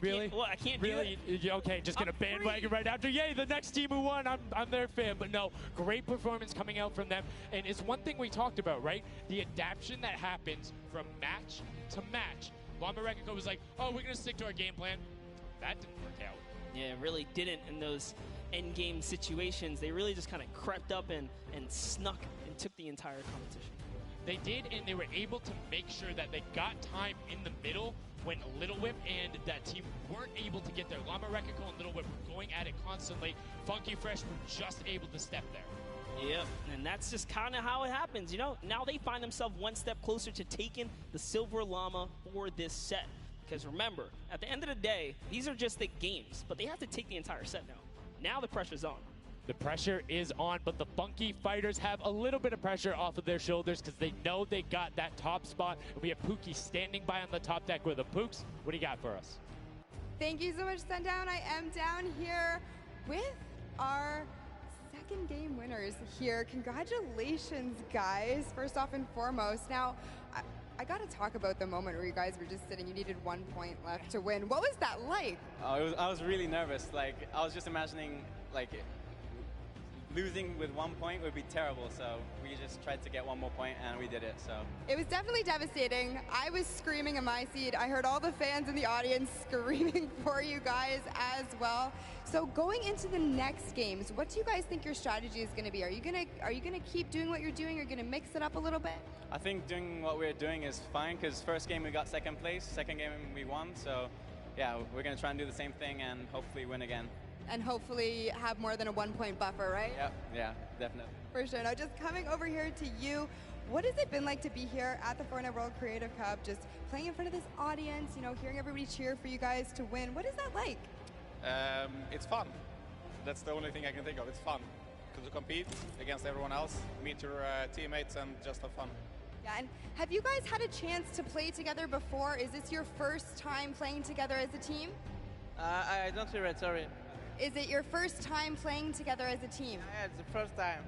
Really? Well, I can't really? do it. Okay, just gonna bandwagon right after. Yay, the next team who won, I'm their fan. But no, great performance coming out from them. And it's one thing we talked about, right? The adaptation that happens from match to match. Llama Record Co was like, oh, we're gonna stick to our game plan. That didn't work out. Yeah, it really didn't in those end game situations. They really just kind of crept up and snuck and took the entire competition. They did, and they were able to make sure that they got time in the middle when Little Whip and that team weren't able to get there. Llama Record Co and Little Whip were going at it constantly. Funky Fresh were just able to step there. Yep, and that's just kind of how it happens, you know? Now they find themselves one step closer to taking the Silver Llama for this set. Because remember, at the end of the day, these are just the games, but they have to take the entire set now. Now the pressure's on. The pressure is on, but the Funky Fighters have a little bit of pressure off of their shoulders because they know they got that top spot. And we have Pookie standing by on the top deck with the Pooks. What do you got for us? Thank you so much, Sundown. I am down here with our second game winners here. Congratulations, guys, first off and foremost. Now, I got to talk about the moment where you guys were just sitting. You needed 1 point left to win. What was that like? I was really nervous. Like, I was just imagining, like, losing with 1 point would be terrible. So we just tried to get 1 more point, and we did it. So It was definitely devastating. I was screaming in my seat. I heard all the fans in the audience screaming for you guys as well. So going into the next games, what do you guys think your strategy is going to be? Are you gonna keep doing what you're doing? Or are you gonna mix it up a little bit? I think doing what we're doing is fine because first game we got second place, second game we won. So yeah, we're gonna try and do the same thing and hopefully win again. And hopefully have more than a 1 point buffer, right? Yep, yeah, definitely. For sure. Now, just coming over here to you, what has it been like to be here at the Fortnite World Creative Cup, just playing in front of this audience, you know, hearing everybody cheer for you guys to win? What is that like? It's fun. That's the only thing I can think of. It's fun to compete against everyone else, meet your teammates, and just have fun. Yeah, and have you guys had a chance to play together before? Is this your first time playing together as a team? I don't hear it, sorry. Is it your first time playing together as a team? Yeah, it's the first time.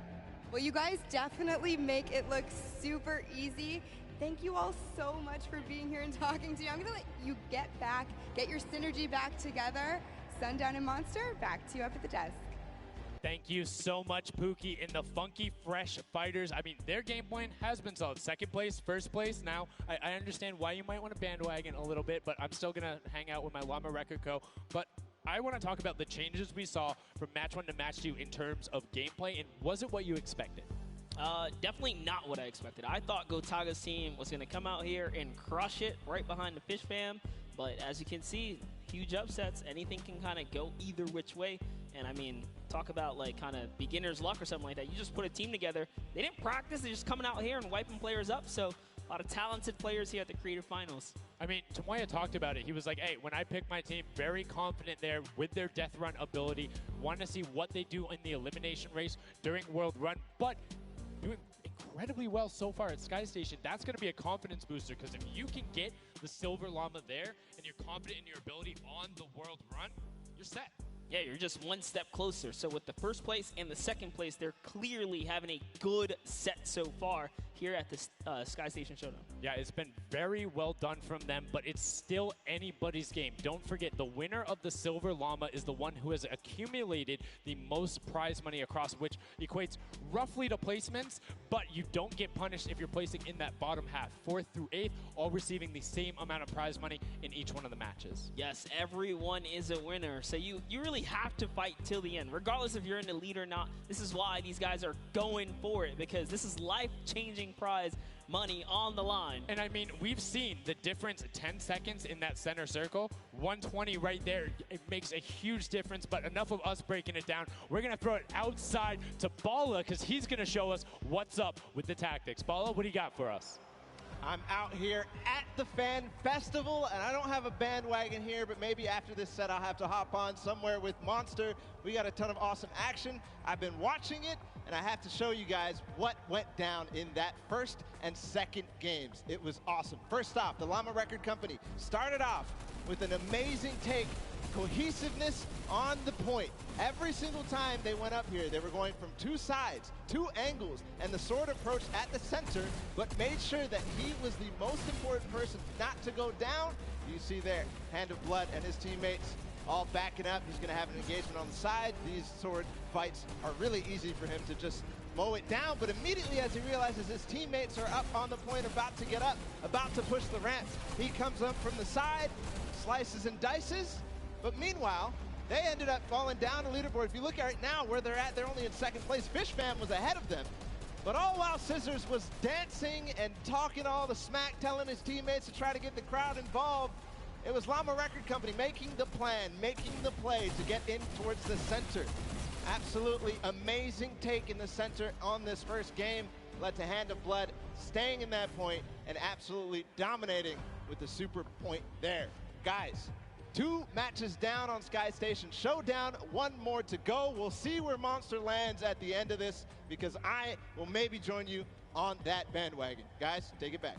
Well, you guys definitely make it look super easy. Thank you all so much for being here and talking to me. I'm going to let you get your synergy back together. Sundown and Monster, back to you up at the desk. Thank you so much, Pookie. And the Funky Fresh Fighters, I mean, their game plan has been solid. Second place, first place. Now, I understand why you might want to bandwagon a little bit, but I'm still going to hang out with my Llama Record Co. But I want to talk about the changes we saw from match 1 to match 2 in terms of gameplay, and was it what you expected? Definitely not what I expected. I thought Gotaga's team was going to come out here and crush it right behind the Fish Fam, but as you can see, huge upsets. Anything can kind of go either which way, and I mean, talk about like kind of beginner's luck or something like that. You just put a team together. They didn't practice. They're just coming out here and wiping players up, so a lot of talented players here at the Creative Finals. I mean, Tomoya talked about it. He was like, hey, when I pick my team, very confident there with their Death Run ability. Want to see what they do in the elimination race during World Run, but doing incredibly well so far at Sky Station. That's going to be a confidence booster because if you can get the Silver Llama there and you're confident in your ability on the World Run, you're set. Yeah, you're just one step closer. So with the first place and the second place, they're clearly having a good set so far here at the Sky Station Showdown. Yeah, it's been very well done from them, but it's still anybody's game. Don't forget, the winner of the Silver Llama is the one who has accumulated the most prize money across, which equates roughly to placements, but you don't get punished if you're placing in that bottom half. 4th through 8th, all receiving the same amount of prize money in each one of the matches. Yes, everyone is a winner. So you really have to fight till the end, regardless if you're in the lead or not. This is why these guys are going for it, because this is life-changing prize money on the line. And I mean, we've seen the difference 10 seconds in that center circle. 120 right there. It makes a huge difference, but enough of us breaking it down. We're going to throw it outside to Bala because he's going to show us what's up with the tactics. Bala, what do you got for us? I'm out here at the Fan Festival, and I don't have a bandwagon here, but maybe after this set I'll have to hop on somewhere with Monster. We got a ton of awesome action. I've been watching it, and I have to show you guys what went down in that first and second games. It was awesome. First off, the Llama Record Company started off with an amazing take. Cohesiveness on the point. Every single time they went up here, they were going from 2 sides, 2 angles, and the sword approach at the center, but made sure that he was the most important person not to go down. You see there, Hand of Blood and his teammates all backing up. He's going to have an engagement on the side. These sword fights are really easy for him to just mow it down, but immediately as he realizes his teammates are up on the point, about to get up, about to push the ramps, he comes up from the side, slices and dices. But meanwhile, they ended up falling down the leaderboard. If you look at it now where they're at, they're only in second place. Fish Fam was ahead of them. But all while Scissors was dancing and talking all the smack, telling his teammates to try to get the crowd involved, it was Llama Record Company making the plan, making the play to get in towards the center. Absolutely amazing take in the center on this first game. Led to Hand of Blood staying in that point and absolutely dominating with the super point there. Guys, 2 matches down on Sky Station Showdown, 1 more to go. We'll see where Monster lands at the end of this, because I will maybe join you on that bandwagon. Guys, take it back.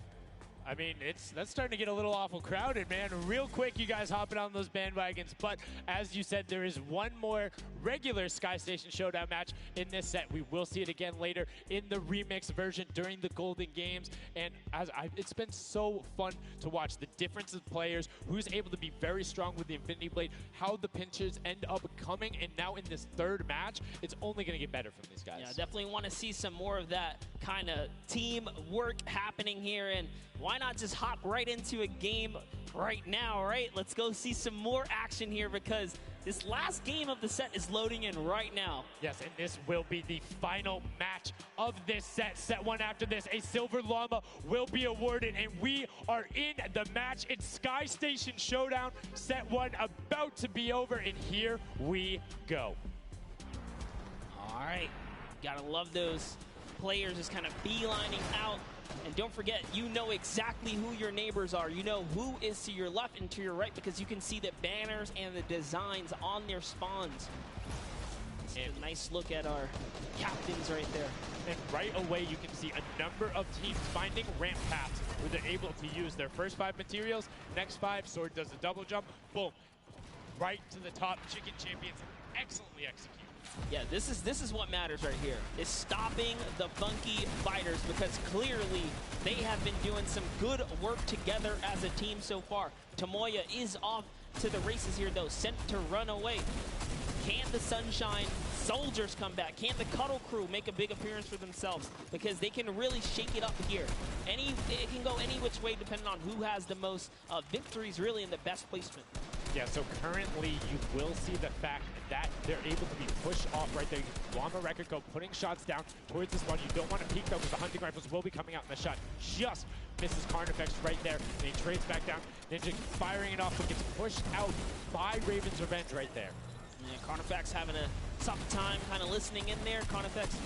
I mean, that's starting to get a little awful crowded, man. Real quick, you guys hopping on those bandwagons. But as you said, there is one more regular Sky Station Showdown match in this set. We will see it again later in the remix version during the Golden Games. And it's been so fun to watch the difference of players, who's able to be very strong with the Infinity Blade, how the pinches end up coming. And now in this third match, it's only going to get better from these guys. Yeah, definitely want to see some more of that kind of team work happening here. And why not just hop right into a game right now, right? Let's go see some more action here because this last game of the set is loading in right now. Yes, and this will be the final match of this set. Set one after this, a Silver Llama will be awarded, and we are in the match. It's Sky Station Showdown. Set one about to be over, and here we go. All right, gotta love those players just kind of beelining out. And don't forget, you know exactly who your neighbors are. You know who is to your left and to your right because you can see the banners and the designs on their spawns. And a nice look at our captains right there. And right away, you can see a number of teams finding ramp paths where they're able to use their first 5 materials. Next 5, Sword does a double jump. Boom. Right to the top. Chicken Champions excellently executed. Yeah, this is what matters right here, is stopping the Funky Fighters because clearly they have been doing some good work together as a team so far. Tomoya is off to the races here, though, sent to run away. Can the Sunshine Soldiers come back? Can the Cuddle Crew make a big appearance for themselves? Because they can really shake it up here. It can go any which way depending on who has the most victories really in the best placement. Yeah, so currently you will see the fact that they're able to be pushed off right there. Llama Record Go putting shots down towards this one. You don't want to peek though because the hunting rifles will be coming out in the shot. Just misses Carnifex right there. And he trades back down. Ninja firing it off but gets pushed out by Raven's Revenge right there. Yeah, Carnifex having a tough time kind of listening in there. Carnifex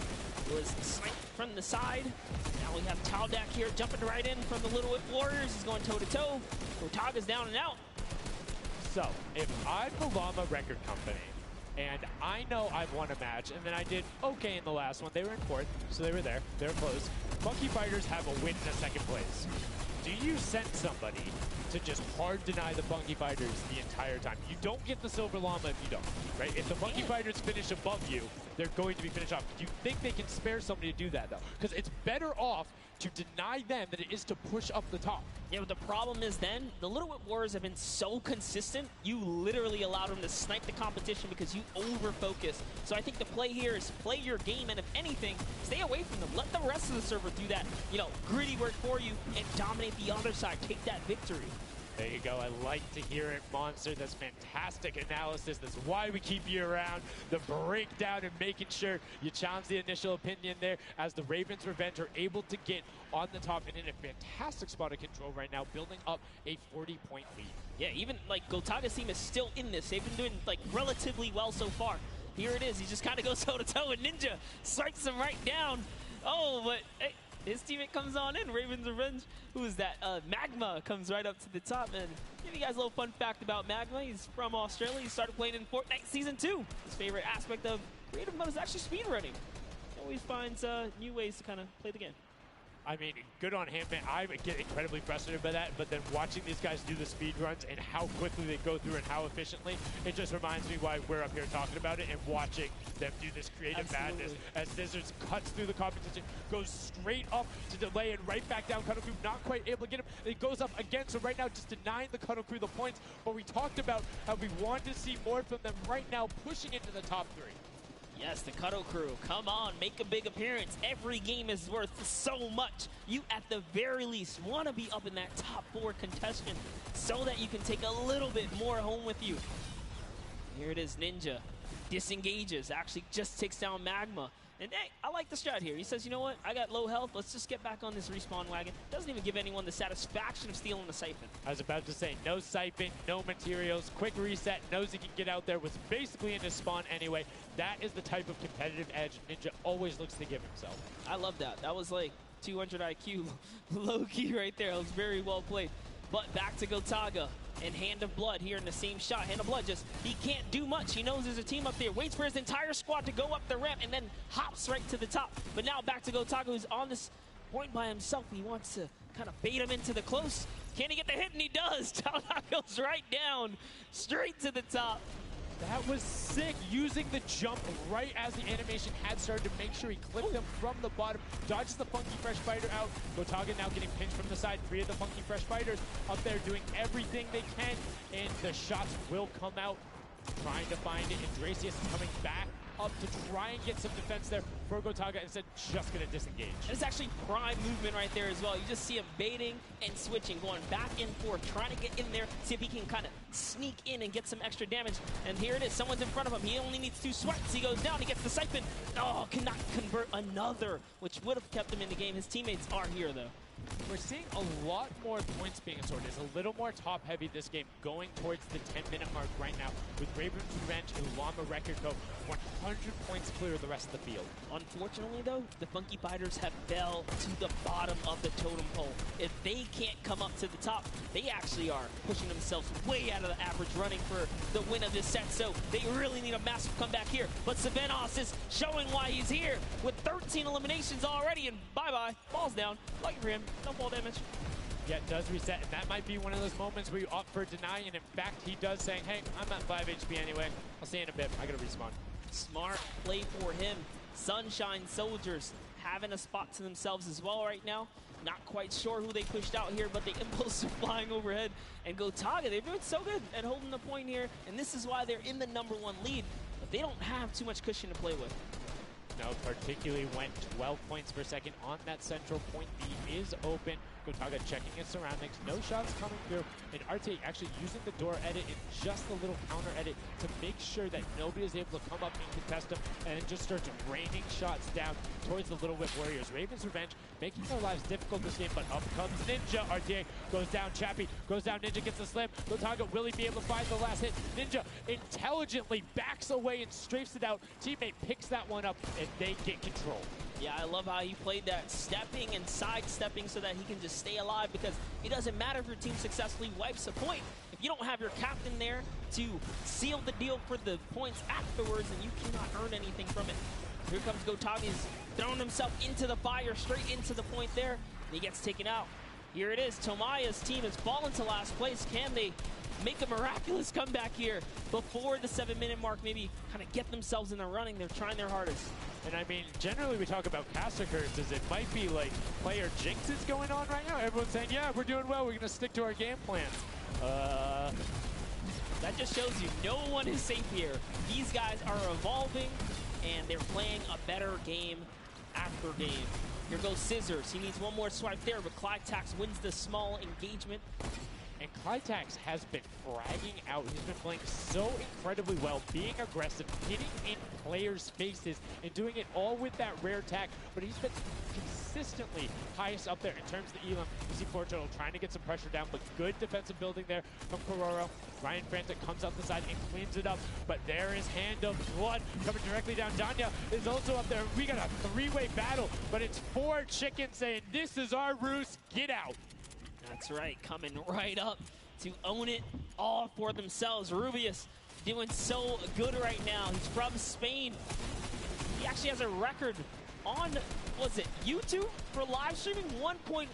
was sniped from the side. Now we have Taldak here jumping right in from the Little Whip Warriors. He's going toe-to-toe. Gotaga's down and out. So, if I'm the Llama Record Company, and I know I've won a match, and then I did okay in the last one, they were in 4th, so they were there, they were close. Funky Fighters have a win in a 2nd place. Do you send somebody to just hard deny the Funky Fighters the entire time? You don't get the Silver Llama if you don't, right? If the Funky Fighters finish above you, they're going to be finished off. Do you think they can spare somebody to do that, though? Because it's better off to deny them than it is to push up the top. Yeah, but the problem is then, the Little Whip Warriors have been so consistent, you literally allowed them to snipe the competition because you over-focus. So I think the play here is play your game, and if anything, stay away from them. Let the rest of the server do that, gritty work for you and dominate the other side. Take that victory. There you go. I like to hear it, Monster. That's fantastic analysis. That's why we keep you around. The breakdown and making sure you challenge the initial opinion there as the Ravens Revenge are able to get on the top and in a fantastic spot of control right now, building up a 40-point lead. Yeah, even Gotaga's team is still in this. They've been doing relatively well so far. Here it is. He just kind of goes toe-to-toe and Ninja strikes him right down. Oh, but hey, his teammate comes on in, Ravens Revenge. Who is that? Magma comes right up to the top. And give you guys a little fun fact about Magma. He's from Australia. He started playing in Fortnite Season 2. His favorite aspect of creative mode is actually speedrunning. He always finds new ways to kind of play the game. I mean, good on him, man. I get incredibly frustrated by that, but then watching these guys do the speed runs and how quickly they go through and how efficiently, it just reminds me why we're up here talking about it and watching them do this creative madness as Scissors cuts through the competition, goes straight up to delay and right back down. Cuddle Crew not quite able to get him. It goes up again, so right now just denying the Cuddle Crew the points, but we talked about how we wanted to see more from them right now, pushing into the top 3. Yes, the Cuddle Crew, come on, make a big appearance. Every game is worth so much. You, at the very least, want to be up in that top 4 contestant so that you can take a little bit more home with you. Here it is, Ninja. Disengages, actually just takes down Magma. And hey, I like the strat here. He says, you know what, I got low health, let's just get back on this respawn wagon. Doesn't even give anyone the satisfaction of stealing the Siphon. I was about to say, no Siphon, no materials, quick reset, knows he can get out there, was basically in his spawn anyway. That is the type of competitive edge Ninja always looks to give himself. I love that. That was like 200 IQ low-key right there. It was very well played. But back to Gotaga and Hand of Blood here in the same shot. Hand of Blood he can't do much. He knows there's a team up there. Waits for his entire squad to go up the ramp and then hops right to the top. But now back to Gotaga, who's on this point by himself. He wants to kind of bait him into the close. Can he get the hit? And he does. Taldock goes right down, straight to the top. That was sick, using the jump right as the animation had started to make sure he clipped him from the bottom, dodges the Funky Fresh Fighter out. Gotaga now getting pinched from the side. 3 of the Funky Fresh Fighters up there doing everything they can, and the shots will come out, trying to find it. And Dracius is coming back up to try and get some defense there for Gotaga, instead just going to disengage. And it's actually prime movement right there as well. You just see him baiting and switching, going back and forth, trying to get in there, see if he can kind of sneak in and get some extra damage. And here it is, someone's in front of him. He only needs 2 swipes. He goes down, he gets the siphon. Oh, cannot convert another, which would have kept him in the game. His teammates are here though. We're seeing a lot more points being sorted. It's a little more top-heavy this game, going towards the 10-minute mark right now, with Raven's Revenge and Llama Record Co. 100 points clear of the rest of the field. Unfortunately, though, the Funky Fighters have fell to the bottom of the totem pole. If they can't come up to the top, they actually are pushing themselves way out of the average, running for the win of this set. So they really need a massive comeback here. But Savenos is showing why he's here with 13 eliminations already, and bye-bye. Ball's down. Lucky for him. No fall damage. Yeah, it does reset, and that might be one of those moments where you opt for deny, and in fact, he does saying, hey, I'm at 5 HP anyway. I'll see you in a bit. I gotta respawn. Smart play for him. Sunshine Soldiers having a spot to themselves as well right now. Not quite sure who they pushed out here, but the Impulse are flying overhead. And Gotaga, they're doing so good at holding the point here, and this is why they're in the #1 lead, but they don't have too much cushion to play with. No, particularly when 12 points per second on that central point. B is open. Gotaga checking his surroundings. No shots coming through. And Arte actually using the door edit and just a little counter edit to make sure that nobody is able to come up and contest him, and it just starts raining shots down towards the Little Whip Warriors. Raven's Revenge making their lives difficult this game, but up comes Ninja. Arte goes down. Chappie goes down. Ninja gets the slam. Gotaga, will he be able to find the last hit? Ninja intelligently backs away and strafes it out. Teammate picks that one up, and they get control. Yeah, I love how he played that, stepping and sidestepping so that he can just stay alive, because it doesn't matter if your team successfully wipes a point. If you don't have your captain there to seal the deal for the points afterwards, then you cannot earn anything from it. Here comes Gotaga. He's throwing himself into the fire, straight into the point there, and he gets taken out. Here it is. Tomaya's team has fallen to last place. Can they make a miraculous comeback here before the 7-minute mark? Maybe kind of get themselves in the running. They're trying their hardest. And I mean, generally we talk about caster curses. It might be like player jinxes going on right now. Everyone's saying, yeah, we're doing well. We're going to stick to our game plan. That just shows you no one is safe here. These guys are evolving, and they're playing a better game after game. Here goes Scissors. He needs one more swipe there, but Clytax wins the small engagement. And Clytax has been fragging out. He's been playing so incredibly well, being aggressive, hitting in players' faces, and doing it all with that rare attack. But he's been consistently highest up there in terms of the elim. You see Fortuno trying to get some pressure down, but good defensive building there from Kororo. Ryan Frantic comes out the side and cleans it up, but there is Hand of Blood coming directly down. Danya is also up there. We got a 3-way battle, but it's 4 chickens saying, this is our roost, get out. That's right, coming right up to own it all for themselves. Rubius doing so good right now. He's from Spain. He actually has a record on, was it YouTube for live streaming? 1.1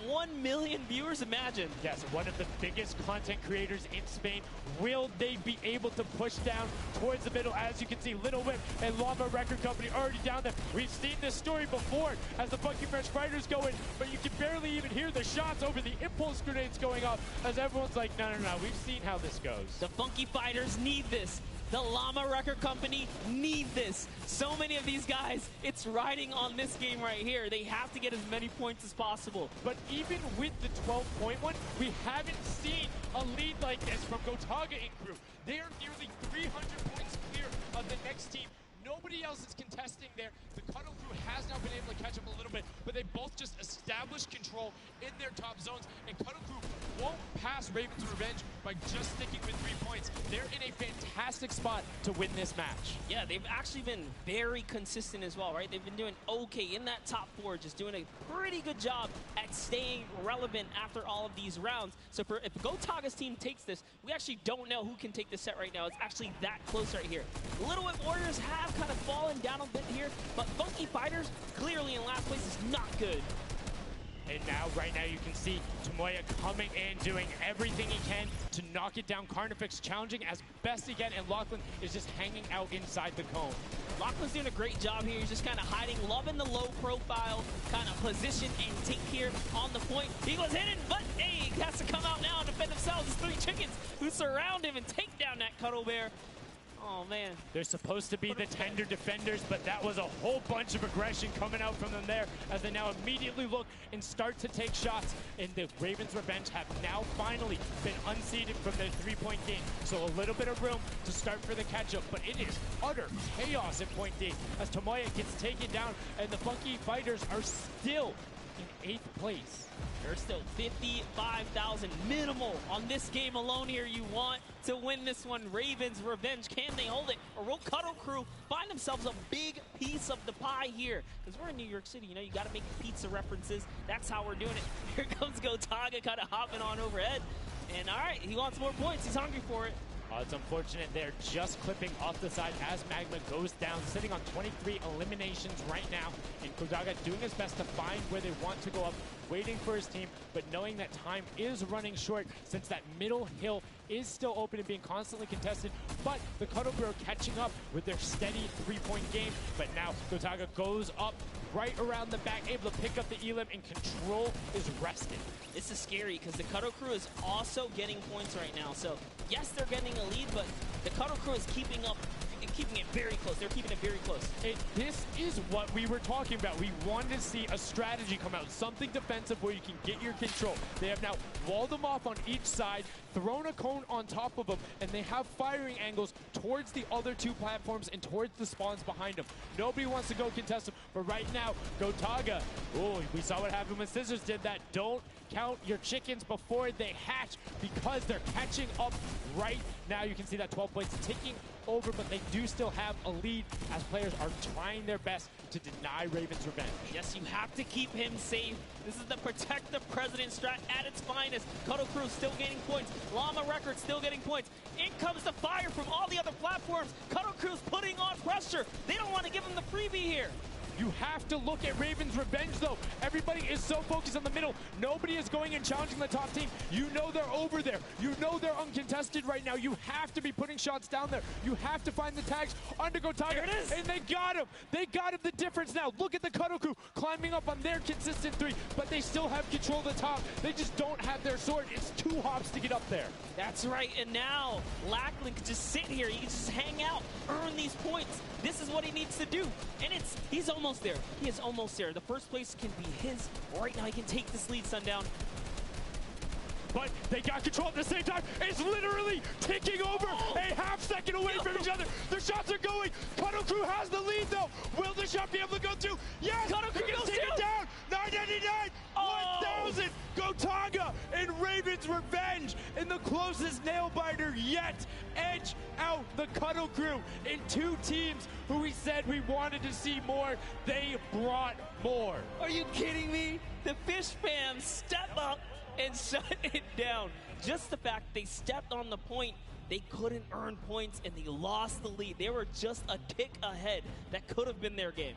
million viewers, imagine. Yes, one of the biggest content creators in Spain. Will they be able to push down towards the middle? As you can see, Little Whip and Llama Record Company already down there. We've seen this story before as the Funky Fresh Fighters go in, but you can barely even hear the shots over the impulse grenades going off as everyone's like, no, we've seen how this goes. The Funky Fighters need this. The Llama Record Company need this. So many of these guys, it's riding on this game right here. They have to get as many points as possible. But even with the 12-point one, we haven't seen a lead like this from Gotaga and crew. They are nearly 300 points clear of the next team. Nobody else is contesting there. The Cuddle crew has now been able to catch up a little bit, but they both just established control in their top zones, and Cuddle crew won't pass Raven's Revenge by just sticking with 3 points. They're in a fantastic spot to win this match. Yeah, they've actually been very consistent as well, right? They've been doing okay in that top 4, just doing a pretty good job at staying relevant after all of these rounds. So if Gotaga's team takes this, we actually don't know who can take this set right now. It's actually that close right here. Little Whip Warriors have kind of fallen down a bit here, but Funky Fighters clearly in last place is not good. And now, right now, you can see Tomoya coming in, doing everything he can to knock it down. Carnifex challenging as best he can, and Lachlan is just hanging out inside the cone. Lachlan's doing a great job here. He's just kind of hiding, loving the low profile kind of position and take here on the point. He was hidden, but hey, he has to come out now and defend himself. There's 3 chickens who surround him and take down that Cuddle Bear. Oh, man. They're supposed to be the tender defenders, but that was a whole bunch of aggression coming out from them there as they now immediately look and start to take shots. And the Ravens Revenge have now finally been unseated from their 3-point game. So a little bit of room to start for the catch-up, but it is utter chaos at Point D as Tomoya gets taken down and the Funky Fighters are still in 8th place. There's still 55,000 minimal on this game alone here. You want to win this one. Ravens Revenge, can they hold it? Or will Cuddle Crew find themselves a big piece of the pie here? Because we're in New York City, you know, you got to make pizza references. That's how we're doing it. Here comes Gotaga kind of hopping on overhead. And all right, he wants more points. He's hungry for it. It's unfortunate they're just clipping off the side as Magma goes down, sitting on 23 eliminations right now. And Gotaga doing his best to find where they want to go up, waiting for his team, but knowing that time is running short since that middle hill is still open and being constantly contested. But the Cuddle Crew are catching up with their steady 3-point game. But now Gotaga goes up right around the back, able to pick up the Elim, and control is rested. This is scary because the Cuddle Crew is also getting points right now. So yes, they're getting a lead, but the Cuddle Crew is keeping it very close. They're keeping it very close. This is what we were talking about. We wanted to see a strategy come out, something defensive where you can get your control. They have now walled them off on each side, thrown a cone on top of them, and they have firing angles towards the other 2 platforms and towards the spawns behind them. Nobody wants to go contest them, but right now, Gotaga, oh, we saw what happened when Scissors did that. Don't count your chickens before they hatch because they're catching up right now. You can see that 12 points ticking over, but they do still have a lead as players are trying their best to deny Ravens Revenge. Yes, you have to keep him safe. This is the protect the president strat at its finest. Cuddle Crew still gaining points. Llama Record still getting points. In comes the fire from all the other platforms. Cuddle Crew's putting on pressure. They don't want to give him the freebie here. You have to look at Ravens Revenge, though. Everybody is so focused on the middle. Nobody is going and challenging the top team. You know they're over there. You know they're uncontested right now. You have to be putting shots down there. You have to find the tags under Gotaga. There it is. And they got him. They got him the difference now. Look at the Cuddle Crew climbing up on their consistent 3, but they still have control of the top. They just don't have their sword. It's 2 hops to get up there. That's right, and now Lachlan can just sit here. He can just hang out, earn these points. This is what he needs to do, and he's almost there. He is almost there. The first place can be his. Right now, he can take this lead, Sundown. But they got control at the same time. It's literally ticking over a half-second away from each other. The shots are going. Cuddle Crew has the lead, though. Will the shot be able to go through? Yes! Cuddle Crew goes take it down. 999, 1,000. Gotaga and Ravens Revenge in the closest nail-biter yet. Edge out the Cuddle Crew in 2 teams who we said we wanted to see more. They brought more. Are you kidding me? The Fish fam step up and shut it down. Just the fact they stepped on the point, they couldn't earn points and they lost the lead. They were just a tick ahead. That could have been their game.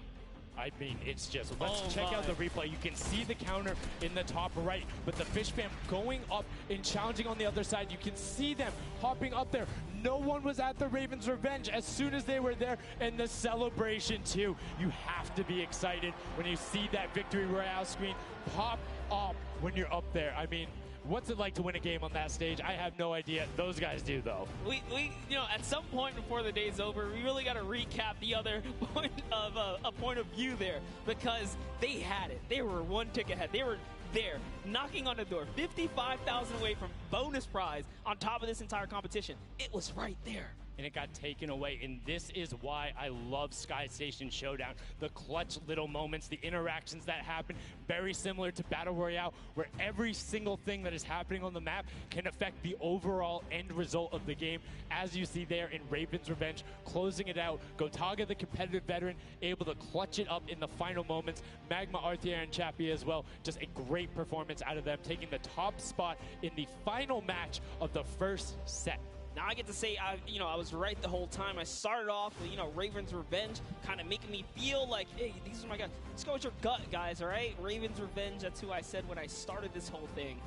I mean, it's just, let's check out the replay. You can see the counter in the top right, but the Fish fam going up and challenging on the other side. You can see them hopping up there. No one was at the Ravens Revenge as soon as they were there, and the celebration too. You have to be excited when you see that Victory Royale screen pop up when you're up there. I mean, what's it like to win a game on that stage? I have no idea. Those guys do, though. We you know, at some point before the day's over, we really got to recap the other point of a point of view there, because they had it. They were 1 tick ahead. They were there, knocking on the door, 55,000 away from bonus prize on top of this entire competition. It was right there. And it got taken away, and this is why I love Sky Station Showdown. The clutch little moments, the interactions that happen, very similar to Battle Royale, where every single thing that is happening on the map can affect the overall end result of the game, as you see there in Ravens Revenge, closing it out. Gotaga, the competitive veteran, able to clutch it up in the final moments. Magma, Arthur, and Chappie as well. Just a great performance out of them, taking the top spot in the final match of the first set. Now I get to say, I was right the whole time. I started off with, Raven's Revenge, kind of making me feel like, hey, these are my guys. Let's go with your gut, guys, all right? Raven's Revenge, that's who I said when I started this whole thing.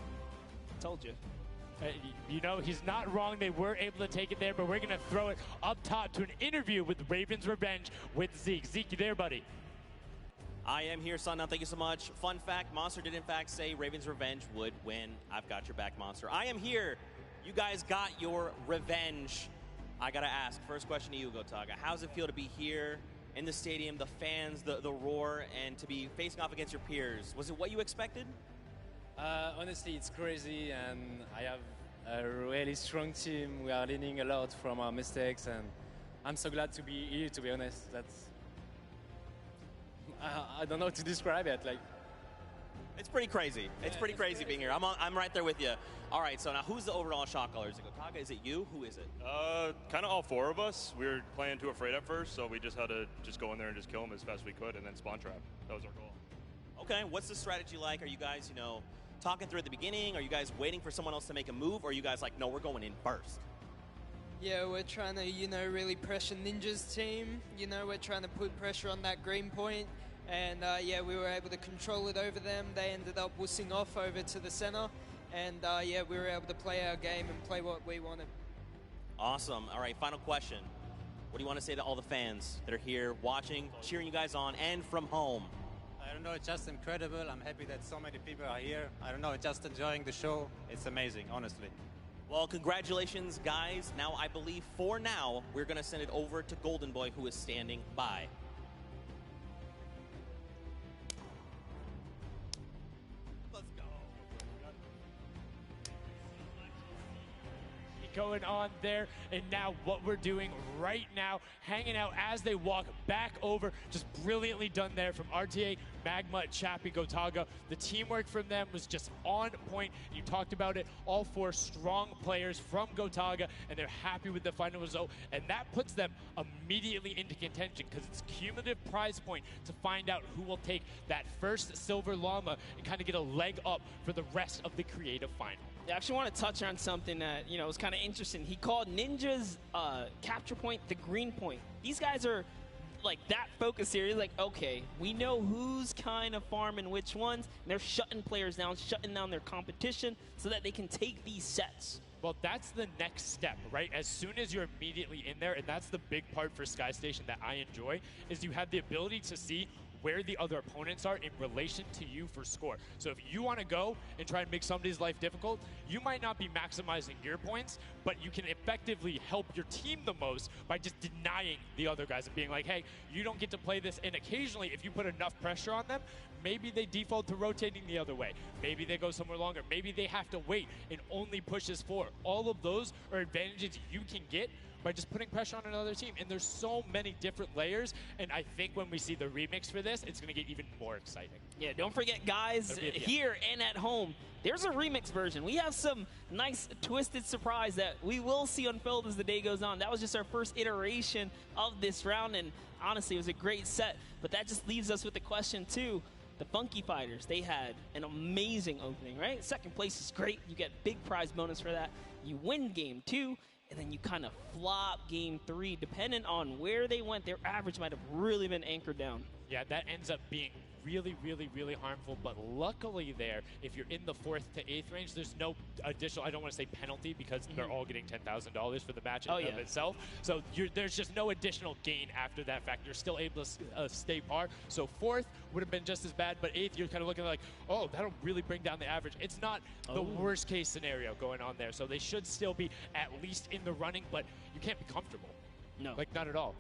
I told you. He's not wrong. They were able to take it there, but we're going to throw it up top to an interview with Raven's Revenge with Zeke. Zeke, you there, buddy? I am here, son. Now, thank you so much. Fun fact, Monster did in fact say Raven's Revenge would win. I've got your back, Monster. I am here. You guys got your revenge. I got to ask, first question to you, Gotaga. How does it feel to be here in the stadium, the fans, the roar, and to be facing off against your peers? Was it what you expected? Honestly, it's crazy, and I have a really strong team. We are learning a lot from our mistakes, and I'm so glad to be here, to be honest. I don't know how to describe it. It's pretty crazy. It's pretty crazy being here. I'm right there with you. All right, so now who's the overall shot caller? Is it Gotaga? Is it you? Who is it? Kind of all four of us. We were playing too afraid at first, so we just had to just go in there and just kill them as fast as we could, and then spawn trap. That was our goal. Okay, what's the strategy like? Are you guys, talking through at the beginning? Are you guys waiting for someone else to make a move? Or are you guys like, no, we're going in first? Yeah, we're trying to, really pressure Ninja's team. We're trying to put pressure on that green point. And, we were able to control it over them. They ended up wussing off over to the center. And, we were able to play our game and play what we wanted. Awesome. All right, final question. What do you want to say to all the fans that are here watching, cheering you guys on, and from home? I don't know, it's just incredible. I'm happy that so many people are here. I don't know, just enjoying the show. It's amazing, honestly. Well, congratulations, guys. Now, I believe for now, we're going to send it over to Golden Boy, who is standing by. Going on there, and now what we're doing right now, hanging out as they walk back over, just brilliantly done there from RTA, Magma, Chappie, Gotaga. The teamwork from them was just on point. You talked about it, all four strong players from Gotaga, and they're happy with the final result, and that puts them immediately into contention because it's cumulative prize point to find out who will take that first Silver Llama and kind of get a leg up for the rest of the creative final. I actually want to touch on something that, was kind of interesting. He called Ninja's capture point the green point. These guys are like that focus here. He's like, okay, we know who's kind of farming which ones. And they're shutting players down, shutting down their competition so that they can take these sets. Well, that's the next step, right? As soon as you're immediately in there, and that's the big part for Sky Station that I enjoy, is you have the ability to see where the other opponents are in relation to you for score. So if you want to go and try and make somebody's life difficult, you might not be maximizing your points, but you can effectively help your team the most by just denying the other guys and being like, hey, you don't get to play this. And occasionally, if you put enough pressure on them, maybe they default to rotating the other way. Maybe they go somewhere longer. Maybe they have to wait and only pushes forward. All of those are advantages you can get by just putting pressure on another team. And there's so many different layers, and I think when we see the remix for this, it's going to get even more exciting. Yeah, don't forget, guys, here and at home, there's a remix version. We have some nice twisted surprise that we will see unfold as the day goes on. That was just our first iteration of this round, and honestly, it was a great set. But that just leaves us with the question, too. The Funky Fighters, they had an amazing opening, right? Second place is great. You get big prize bonus for that. You win game 2. And then you kind of flop game 3. Depending on where they went, their average might have really been anchored down. Yeah, that ends up being really, really, really harmful. But luckily there, if you're in the 4th to 8th range, there's no additional, I don't want to say penalty, because they're all getting $10,000 for the match in of itself. So there's just no additional gain after that fact. You're still able to stay par. So 4th would have been just as bad, but 8th, you're kind of looking like, oh, that'll really bring down the average. It's not the worst case scenario going on there. So they should still be at least in the running, but you can't be comfortable. No. Like, not at all.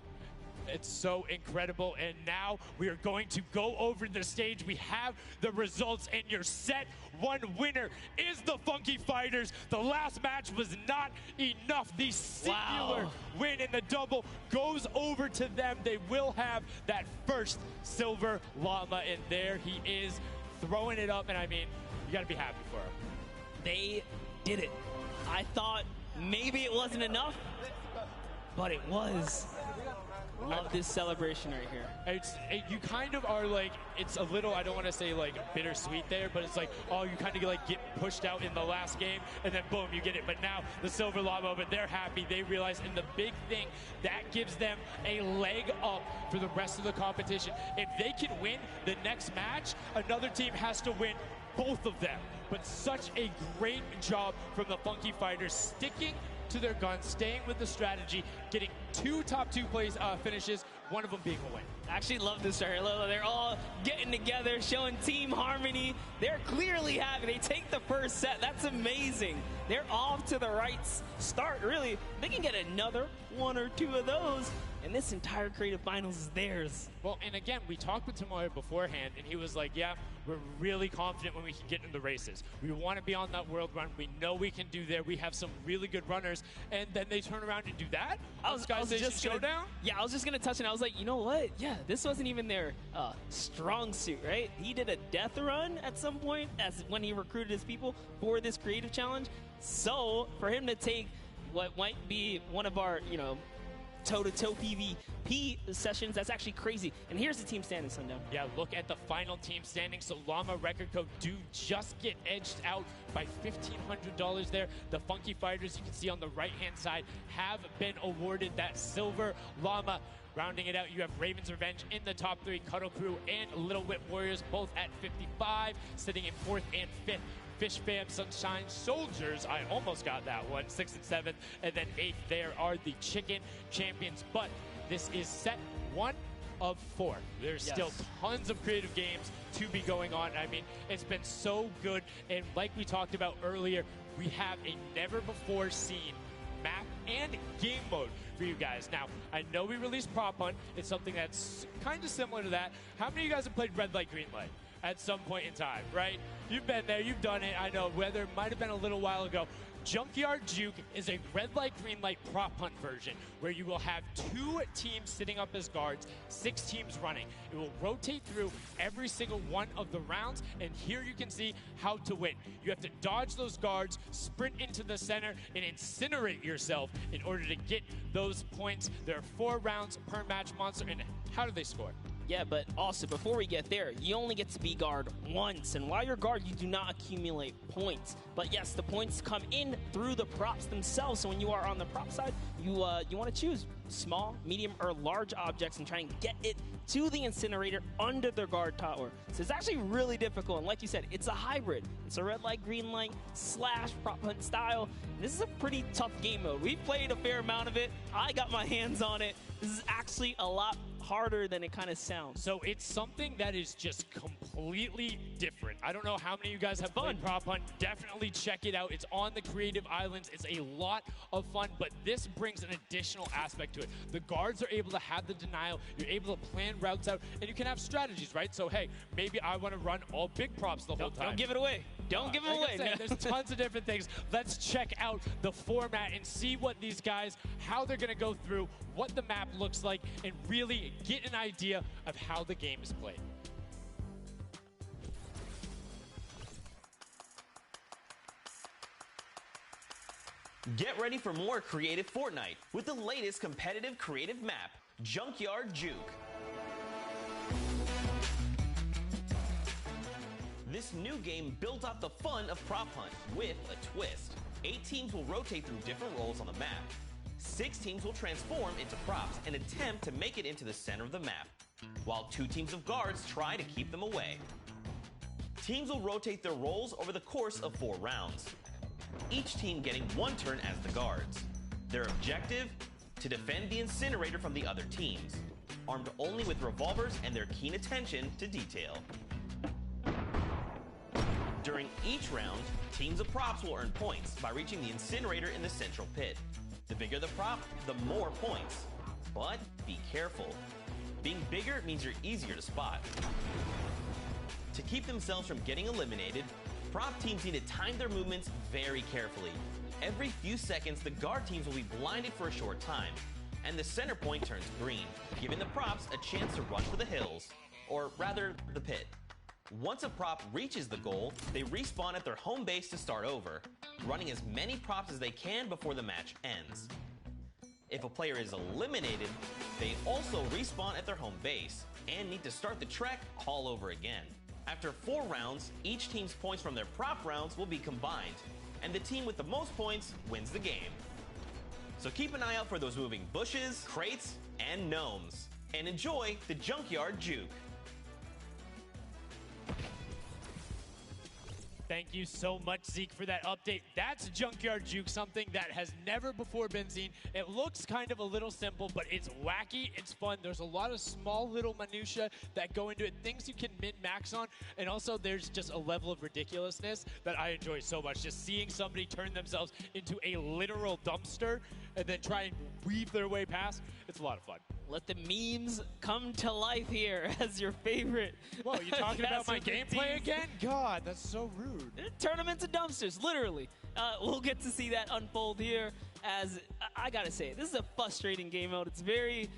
It's so incredible, and now we are going to go over the stage. We have the results, and your set 1 winner is the Funky Fighters. The last match was not enough. The singular win in the double goes over to them. They will have that first Silver Llama, and there he is throwing it up, and I mean, you got to be happy for him. They did it. I thought maybe it wasn't enough. but it was. Love this celebration right here. You kind of are like, it's a little, I don't want to say like bittersweet there, but it's like, oh, you kind of like get pushed out in the last game, and then boom, you get it. But now the Silver Llama, but they're happy. They realize, and the big thing, that gives them a leg up for the rest of the competition. If they can win the next match, another team has to win both of them. But such a great job from the Funky Fighters, sticking to their guns, staying with the strategy, getting 2 top 2 place finishes, one of them being a win. I actually love this right here. They're all getting together, showing team harmony. They're clearly happy. They take the first set. That's amazing. They're off to the right start, really. They can get another 1 or 2 of those, and this entire creative finals is theirs. Well, and again, we talked with Tomoya beforehand, and he was like, yeah, we're really confident when we can get in the races. We want to be on that world run. We know we can do there. We have some really good runners, and then they turn around and do that? I was just Showdown? Yeah, I was just going to touch it. I was like, you know what? Yeah, this wasn't even their strong suit, right? He did a death run at some point as when he recruited his people for this creative challenge. So for him to take what might be one of our, toe-to-toe PvP sessions, that's actually crazy. And here's the team standings, Sundown. Yeah, look at the final team standings. So Llama Record Co. do just get edged out by $1,500 there. The Funky Fighters, you can see on the right-hand side, have been awarded that Silver Llama. Rounding it out, you have Raven's Revenge in the top 3, Cuddle Crew and Little Whip Warriors both at 55, sitting in 4th and 5th. Fish Fam, Sunshine Soldiers, I almost got that one, 6th and 7th, and then 8th there are the Chicken Champions. But this is set 1 of 4. There's still tons of creative games to be going on. I mean, it's been so good, and like we talked about earlier, we have a never-before-seen map and game mode for you guys. Now, I know we released Prop Hunt. It's something that's kind of similar to that. How many of you guys have played Red Light, Green Light at some point in time, right? You've been there, you've done it. I know, whether it might have been a little while ago. Junkyard Juke is a red light, green light prop hunt version where you will have 2 teams sitting up as guards, 6 teams running. It will rotate through every single one of the rounds, and here you can see how to win. You have to dodge those guards, sprint into the center, and incinerate yourself in order to get those points. There are 4 rounds per match, Monster, and how do they score? Yeah, but also, before we get there, you only get to be guard once, and while you're guard, you do not accumulate points. But yes, the points come in through the props themselves, so when you are on the prop side, you want to choose small, medium, or large objects and try and get it to the incinerator under the guard tower. So it's actually really difficult, and like you said, it's a hybrid. It's a red light, green light / prop hunt style. This is a pretty tough game mode. We've played a fair amount of it. I got my hands on it. This is actually a lot harder than it kind of sounds. So it's something that is just completely different. I don't know how many of you guys have played Prop Hunt. Definitely check it out. It's on the Creative Islands. It's a lot of fun, but this brings an additional aspect to it. The guards are able to have the denial. You're able to plan routes out, and you can have strategies, right? So, hey, maybe I want to run all big props the whole time. Don't give it away. Don't give it away. There's tons of different things. Let's check out the format and see what these guys, how they're going to go through, what the map looks like, and really get an idea of how the game is played. Get ready for more creative Fortnite with the latest competitive creative map, Junkyard Juke. This new game built off the fun of Prop Hunt with a twist. 8 teams will rotate through different roles on the map. 6 teams will transform into props and attempt to make it into the center of the map, while 2 teams of guards try to keep them away. Teams will rotate their roles over the course of 4 rounds, each team getting 1 turn as the guards. Their objective? To defend the incinerator from the other teams, armed only with revolvers and their keen attention to detail. During each round, teams of props will earn points by reaching the incinerator in the central pit. The bigger the prop, the more points. But be careful. Being bigger means you're easier to spot. To keep themselves from getting eliminated, prop teams need to time their movements very carefully. Every few seconds, the guard teams will be blinded for a short time, and the center point turns green, giving the props a chance to rush for the hills, or rather, the pit. Once a prop reaches the goal, they respawn at their home base to start over, running as many props as they can before the match ends. If a player is eliminated, they also respawn at their home base and need to start the trek all over again. After 4 rounds, each team's points from their prop rounds will be combined, and the team with the most points wins the game. So keep an eye out for those moving bushes, crates, and gnomes, and enjoy the Junkyard Juke. Thank you so much, Zeke, for that update. That's Junkyard Juke, something that has never before been seen. It looks kind of a little simple, but it's wacky, it's fun. There's a lot of small little minutia that go into it, things you can min-max on, and also there's just a level of ridiculousness that I enjoy so much. Just seeing somebody turn themselves into a literal dumpster and then try and weave their way past, it's a lot of fun. Let the memes come to life here as your favorite. Whoa, you talking about my gameplay again? God, that's so rude. Turn them into dumpsters, literally. We'll get to see that unfold here as, I gotta say, this is a frustrating game mode. It's very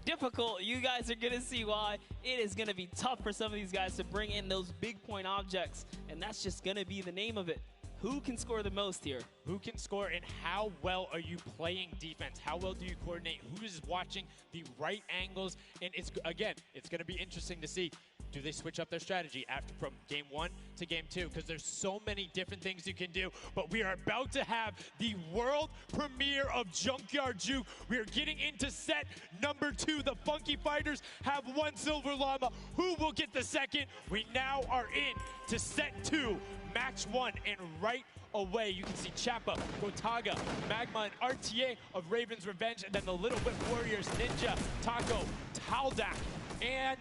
difficult. You guys are gonna see why. It is gonna be tough for some of these guys to bring in those big point objects, and that's just gonna be the name of it. Who can score the most here? Who can score, and how well are you playing defense? How well do you coordinate? Who is watching the right angles? And it's going to be interesting to see. Do they switch up their strategy from game 1 to game 2? Because there's so many different things you can do. But we are about to have the world premiere of Junkyard Juke. We are getting into set number 2. The Funky Fighters have 1 silver llama. Who will get the second? We now are in to set 2, match 1, and right away you can see Chappa, Gotaga, Magma, and RTA of Raven's Revenge, and then the Little Whip Warriors, Ninja, Taco, Taldak, and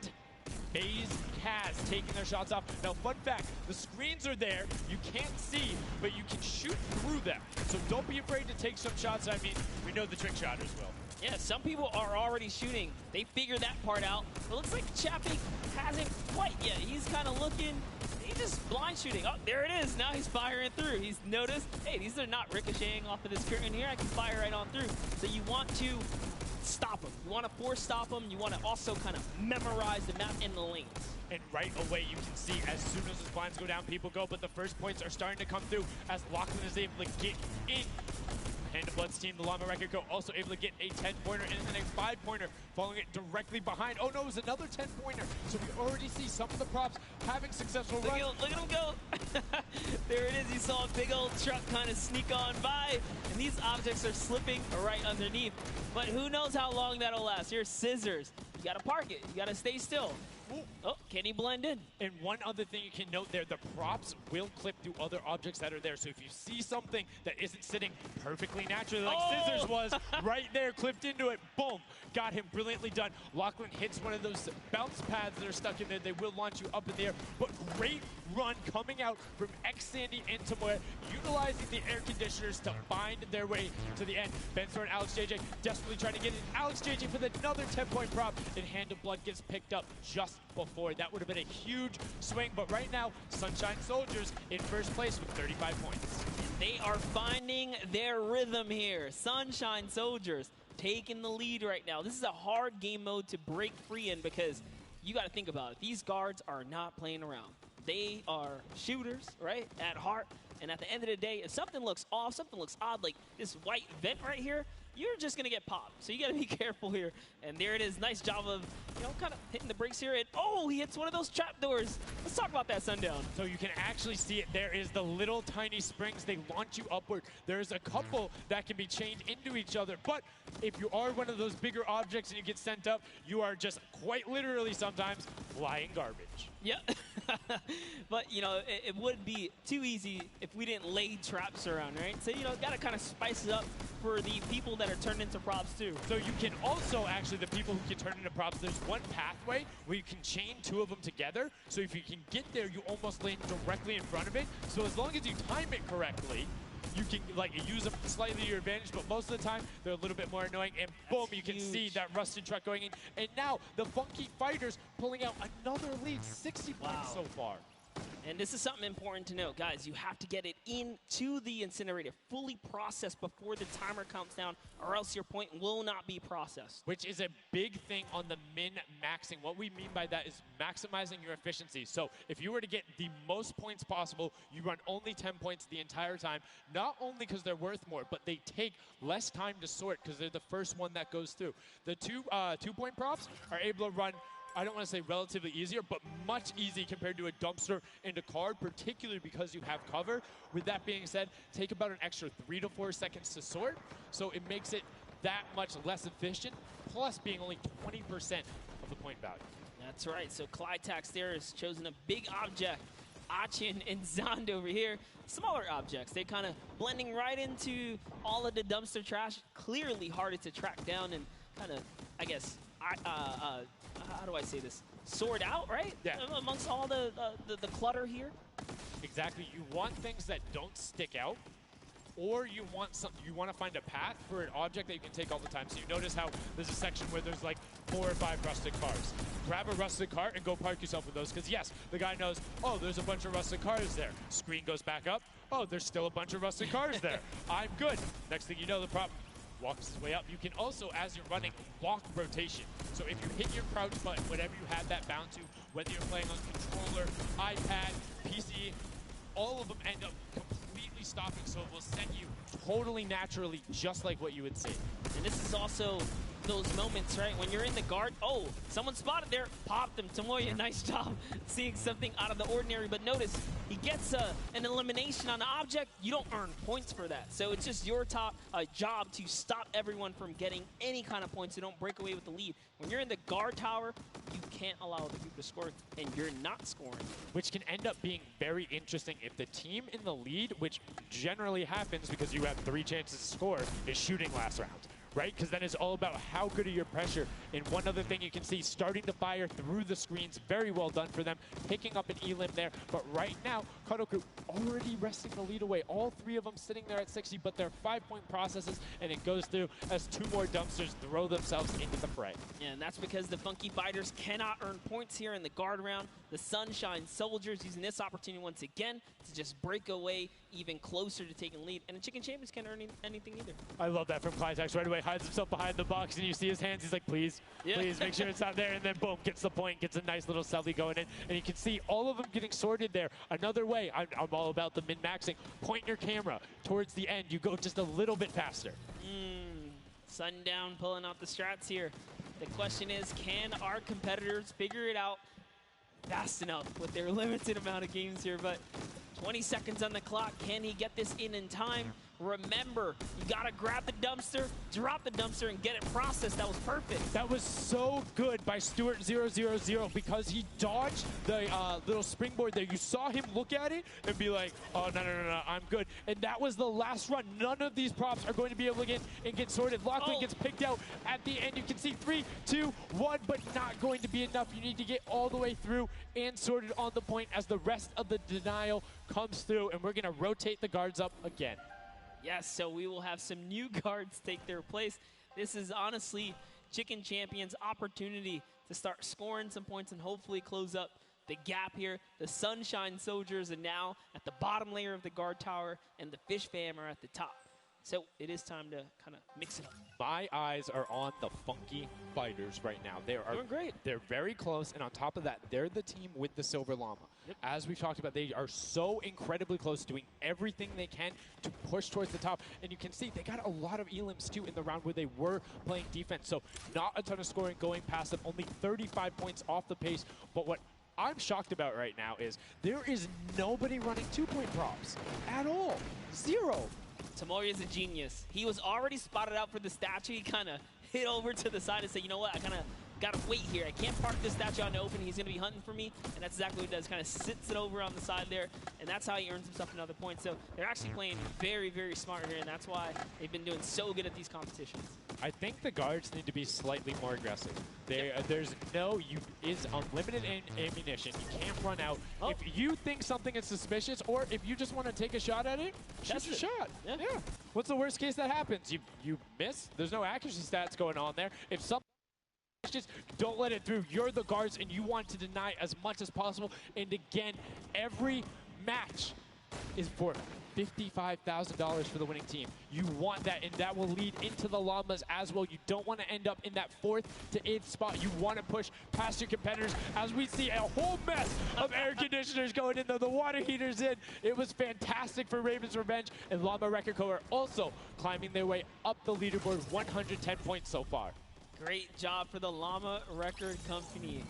FaZe Kaz taking their shots off. Now, fun fact, the screens are there. You can't see, but you can shoot through them. So don't be afraid to take some shots. I mean, we know the trick shotters will. Yeah, some people are already shooting. They figured that part out. It looks like Chappie hasn't quite yet. He's kind of looking. He's just blind shooting. Oh, there it is. Now he's firing through. He's noticed, hey, these are not ricocheting off of this curtain here. I can fire right on through. So you want to stop them. You want to force stop them. You want to also kind of memorize the map and the lanes. And right away, you can see as soon as the blinds go down, people go. But the first points are starting to come through as Lachlan is able to get in. Hand of Blood's team, the Llama Record Co. also able to get a 10-pointer and then a 5-pointer, following it directly behind. Oh no, it was another 10-pointer. So we already see some of the props having successful runs. Look at him go. There it is. You saw a big old truck kind of sneak on by, and these objects are slipping right underneath. But who knows how long that'll last. Here's Scissors. You gotta park it. You gotta stay still. Ooh. Oh, can he blend in? And one other thing you can note there, the props will clip through other objects that are there. So if you see something that isn't sitting perfectly naturally like Scissors was, right there, clipped into it, boom, got him brilliantly done. Lachlan hits one of those bounce pads that are stuck in there. They will launch you up in the air, but great run coming out from Xsandy and Tomoya, utilizing the air conditioners to find their way to the end. Bensor and Alex JJ desperately trying to get in. Alex JJ for another 10-point prop, and Hand of Blood gets picked up just before. That would have been a huge swing, but right now, Sunshine Soldiers in first place with 35 points. They are finding their rhythm here. Sunshine Soldiers taking the lead right now. This is a hard game mode to break free in because you got to think about it. These guards are not playing around. They are shooters, right, at heart. And at the end of the day, if something looks off, something looks odd, like this white vent right here, you're just going to get popped. So you got to be careful here. And there it is. Nice job of, you know, kind of hitting the brakes here. And, oh, he hits one of those trapdoors. Let's talk about that, Sundown. So you can actually see it. There is the little tiny springs. They launch you upward. There's a couple that can be chained into each other. But if you are one of those bigger objects and you get sent up, you are just quite literally sometimes flying garbage. Yeah. But, you know, it would be too easy if we didn't lay traps around, right? So, you know, got to kind of spice it up for the people that are turned into props, too. So you can also, actually, the people who can turn into props, there's one pathway where you can chain 2 of them together. So if you can get there, you almost land directly in front of it. So as long as you time it correctly, you can like use them slightly to your advantage, but most of the time they're a little bit more annoying. And boom, you can see that rusted truck going in. And now the Funky Fighters pulling out another lead, 60 points so far. And this is something important to note, guys. You have to get it into the incinerator, fully processed before the timer counts down, or else your point will not be processed. Which is a big thing on the min-maxing. What we mean by that is maximizing your efficiency. So if you were to get the most points possible, you run only 10 points the entire time, not only because they're worth more, but they take less time to sort because they're the first one that goes through. The two-point props are able to run, I don't want to say relatively easier, but much easier compared to a dumpster and a card, particularly because you have cover. With that being said, take about an extra 3 to 4 seconds to sort, so it makes it that much less efficient, plus being only 20% of the point value. That's right, so Clytax there has chosen a big object. Achin and Zond over here, smaller objects. They're kind of blending right into all of the dumpster trash, clearly harder to track down and kind of, I guess, how do I say this? Sort out, right? Yeah. Amongst all the clutter here. Exactly. You want things that don't stick out, or you want to find a path for an object that you can take all the time. So you notice how there's a section where there's like 4 or 5 rusted cars. Grab a rusted car and go park yourself with those, because yes, the guy knows, oh, there's a bunch of rusted cars there. Screen goes back up. Oh, there's still a bunch of rusted cars there. I'm good. Next thing you know, the prop walks his way up. You can also, as you're running, walk rotation. So if you hit your crouch button, whatever you have that bound to, whether you're playing on controller, iPad, PC, all of them end up completely stopping, so it will set you totally naturally, just like what you would see. And this is also those moments, right, when you're in the guard. Oh, someone spotted there, popped him. Tomoya, nice job seeing something out of the ordinary, but notice he gets an elimination on the object. You don't earn points for that, so it's just your job to stop everyone from getting any kind of points, so don't break away with the lead. When you're in the guard tower, you can't allow other people to score, and you're not scoring. Which can end up being very interesting if the team in the lead, which generally happens because you have 3 chances to score, is shooting last round. Right? Because then it's all about how good are your pressure. And one other thing you can see, starting to fire through the screens, very well done for them, picking up an elim there. But right now, Kadoku already wresting the lead away. All 3 of them sitting there at 60, but they're 5-point processes, and it goes through as 2 more dumpsters throw themselves into the fray. Yeah, and that's because the Funky Fighters cannot earn points here in the guard round. The Sunshine Soldiers using this opportunity once again to just break away even closer to taking lead. And the Chicken Champions can't earn anything either. I love that from Clytax. Right away, hides himself behind the box, and you see his hands. He's like, please, please make sure it's not there. And then boom, gets the point, gets a nice little selfie going in. And you can see all of them getting sorted there. Another way, I'm all about the min-maxing. Point your camera towards the end. You go just a little bit faster. Sundown pulling out the strats here. The question is, can our competitors figure it out fast enough with their limited amount of games here? But 20 seconds on the clock. Can he get this in time? Remember, you gotta grab the dumpster, drop the dumpster, and get it processed. That was perfect. That was so good by Stuart000 because he dodged the little springboard there. You saw him look at it and be like, oh, no, I'm good. And that was the last run. None of these props are going to be able to get sorted. Lachlan gets picked out at the end. You can see 3, 2, 1, but not going to be enough. You need to get all the way through and sorted on the point as the rest of the denial comes through, and we're gonna rotate the guards up again. Yes, so we will have some new guards take their place. This is honestly Chicken Champions' opportunity to start scoring some points and hopefully close up the gap here. The Sunshine Soldiers are now at the bottom layer of the guard tower, and the Fish Fam are at the top. So it is time to kind of mix it up. My eyes are on the Funky Fighters right now. They are doing great. They're very close, and on top of that, they're the team with the Silver Llama. Yep. As we've talked about, they are so incredibly close, doing everything they can to push towards the top. And you can see they got a lot of elims, too, in the round where they were playing defense. So not a ton of scoring going past them, only 35 points off the pace. But what I'm shocked about right now is there is nobody running 2-point props at all. 0. Tomoya's a genius. He was already spotted out for the statue. He kind of hit over to the side and said, you know what, I kind of got to wait here. I can't park this statue on the open. He's going to be hunting for me. And that's exactly what he does. Kind of sits it over on the side there. And that's how he earns himself another point. So they're actually playing very, very smart here. And that's why they've been doing so good at these competitions. I think the guards need to be slightly more aggressive. There's is unlimited ammunition. You can't run out. If you think something is suspicious, or if you just want to take a shot at it, shoot your shot. Yeah. What's the worst case that happens? You miss. There's no accuracy stats going on there. If something Just don't let it through. You're the guards, and you want to deny as much as possible. And again, every match is for $55,000 for the winning team. You want that, and that will lead into the Llamas as well. You don't want to end up in that 4th to 8th spot. You want to push past your competitors as we see a whole mess of air conditioners going in, the water heaters in. It was fantastic for Ravens Revenge, and Llama Record Co. are also climbing their way up the leaderboard, 110 points so far. Great job for the Llama Record Company.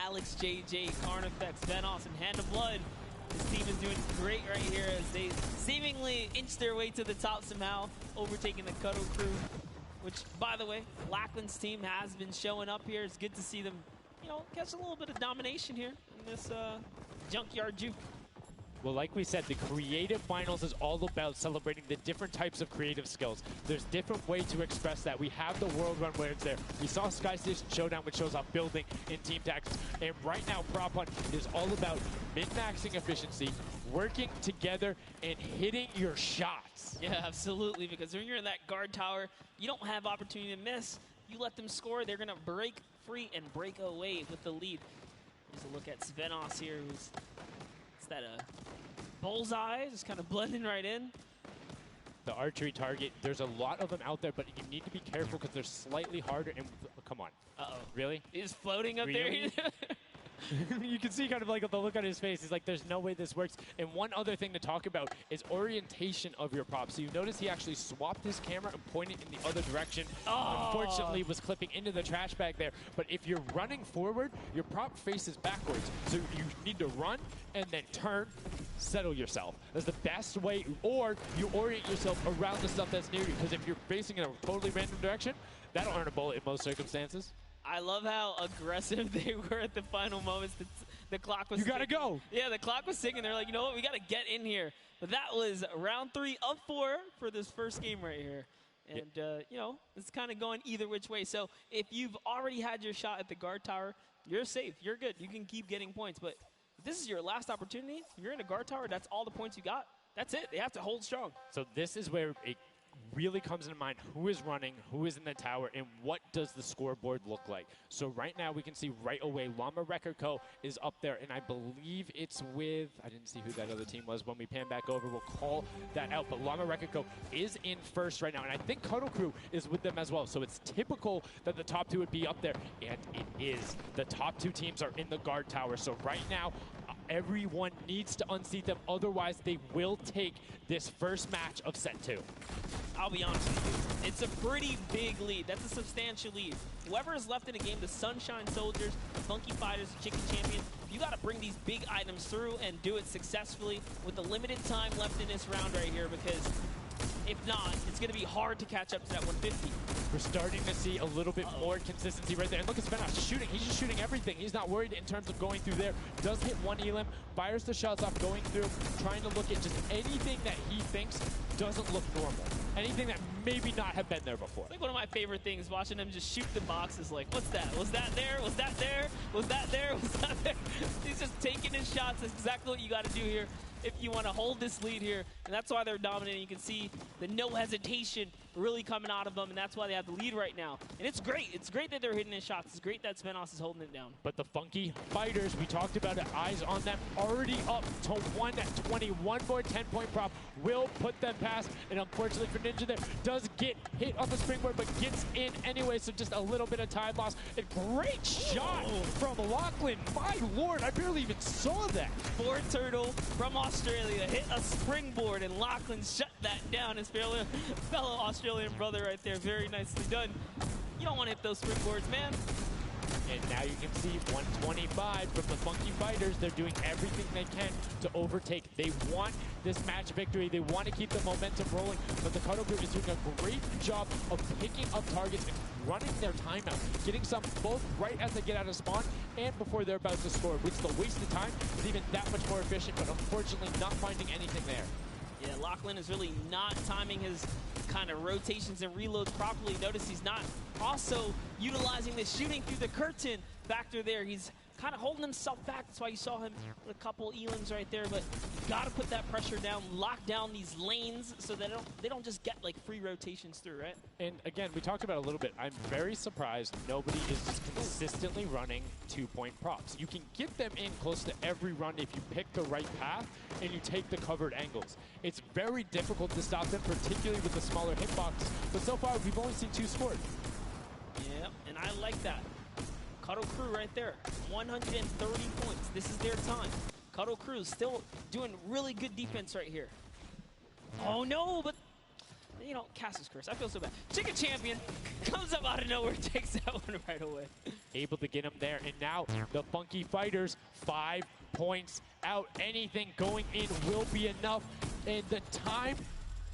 Alex, JJ, Carnifex, Venos, and Hand of Blood. This team is doing great right here as they seemingly inch their way to the top somehow, overtaking the Cuddle Crew, which, by the way, Lachlan's team has been showing up here. It's good to see them, you know, catch a little bit of domination here in this Junkyard Juke. Well, like we said, the creative finals is all about celebrating the different types of creative skills. There's different ways to express that. We have the World Run where it's there. We saw Sky Station Showdown, which shows off building in team tactics. And right now, Prop Hunt is all about min-maxing efficiency, working together, and hitting your shots. Yeah, absolutely, because when you're in that guard tower, you don't have opportunity to miss. You let them score, they're going to break free and break away with the lead. Here's a look at Svenos here, who's that bullseye, just kind of blending right in. The archery target, there's a lot of them out there, but you need to be careful because they're slightly harder. And come on. Uh-oh. Really? He's floating up Really? there. You can see kind of like the look on his face. He's like, there's no way this works. And one other thing to talk about is orientation of your prop. So you notice he actually swapped his camera and pointed in the other direction. Oh. Unfortunately, was clipping into the trash bag there. But if you're running forward, your prop faces backwards. So you need to run and then turn, settle yourself. That's the best way. Or you orient yourself around the stuff that's near you. Because if you're facing in a totally random direction, that'll earn a bullet in most circumstances. I love how aggressive they were at the final moments. The clock was You gotta ticking. go. Yeah, the clock was ticking. They're like, you know what? We got to get in here. But that was round 3 of 4 for this first game right here. And, you know, it's kind of going either which way. So if you've already had your shot at the guard tower, you're safe. You're good. You can keep getting points. But if this is your last opportunity, you're in a guard tower, that's all the points you got. That's it. They have to hold strong. So this is where it really comes into mind who is running, who is in the tower, and what does the scoreboard look like. So right now we can see right away Llama Record Co. is up there, and I believe it's with, I didn't see who that other team was. When we pan back over, we'll call that out. But Llama Record Co. is in first right now, and I think Cuddle Crew is with them as well. So it's typical that the top 2 would be up there, and it is. The top 2 teams are in the guard tower. So right now, everyone needs to unseat them. Otherwise, they will take this first match of set 2. I'll be honest with you, it's a pretty big lead. That's a substantial lead. Whoever is left in the game, the Sunshine Soldiers, the Funky Fighters, the Chicken Champions, you got to bring these big items through and do it successfully with the limited time left in this round right here, because if not, it's going to be hard to catch up to that 150. We're starting to see a little bit more consistency right there. And look at Svenos shooting. He's just shooting everything. He's not worried in terms of going through there. Does hit one elim, fires the shots off going through, trying to look at just anything that he thinks doesn't look normal. Anything that maybe not have been there before. It's like one of my favorite things, watching him just shoot the boxes like, what's that? Was that there? Was that there? Was that there? Was that there? He's just taking his shots. That's exactly what you got to do here if you want to hold this lead here. And that's why they're dominating. You can see the no hesitation really coming out of them, and that's why they have the lead right now. And it's great. It's great that they're hitting his shots. It's great that Svenos is holding it down. But the Funky Fighters, we talked about it, eyes on them, already up to 120. One more 10-point prop will put them past. And unfortunately for Ninja there, does get hit on the springboard, but gets in anyway, so just a little bit of time loss. A great shot from Lachlan. My lord, I barely even saw that. Ford Turtle from Australia hit a springboard, and Lachlan shut that down. His fellow Australian brother right there. Very nicely done. You don't want to hit those springboards, man. And now you can see 125 from the Funky Fighters. They're doing everything they can to overtake. They want this match victory. They want to keep the momentum rolling. But the Cuddle Group is doing a great job of picking up targets and running their timeout, getting some both right as they get out of spawn and before they're about to score, which the waste of time is even that much more efficient, but unfortunately not finding anything there. Yeah, Lachlan is really not timing his kind of rotations and reloads properly. Notice he's not also utilizing the shooting through the curtain factor there. He's kind of holding himself back. That's why you saw him with a couple Elans right there. But you got to put that pressure down, lock down these lanes so that they don't just get like free rotations through, right? And again, we talked about it a little bit. I'm very surprised nobody is just consistently running 2-point props. You can get them in close to every run if you pick the right path and you take the covered angles. It's very difficult to stop them, particularly with the smaller hitbox. But so far, we've only seen 2 scored. Yep, and I like that. Cuddle Crew right there, 130 points. This is their time. Cuddle Crew still doing really good defense right here. Oh no, but you know, Cass's curse. I feel so bad. Chicken Champion comes up out of nowhere, takes that one right away. Able to get him there, and now the Funky Fighters 5 points out. Anything going in will be enough, and the time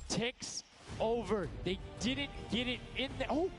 ticks over. They didn't get it in there. Oh,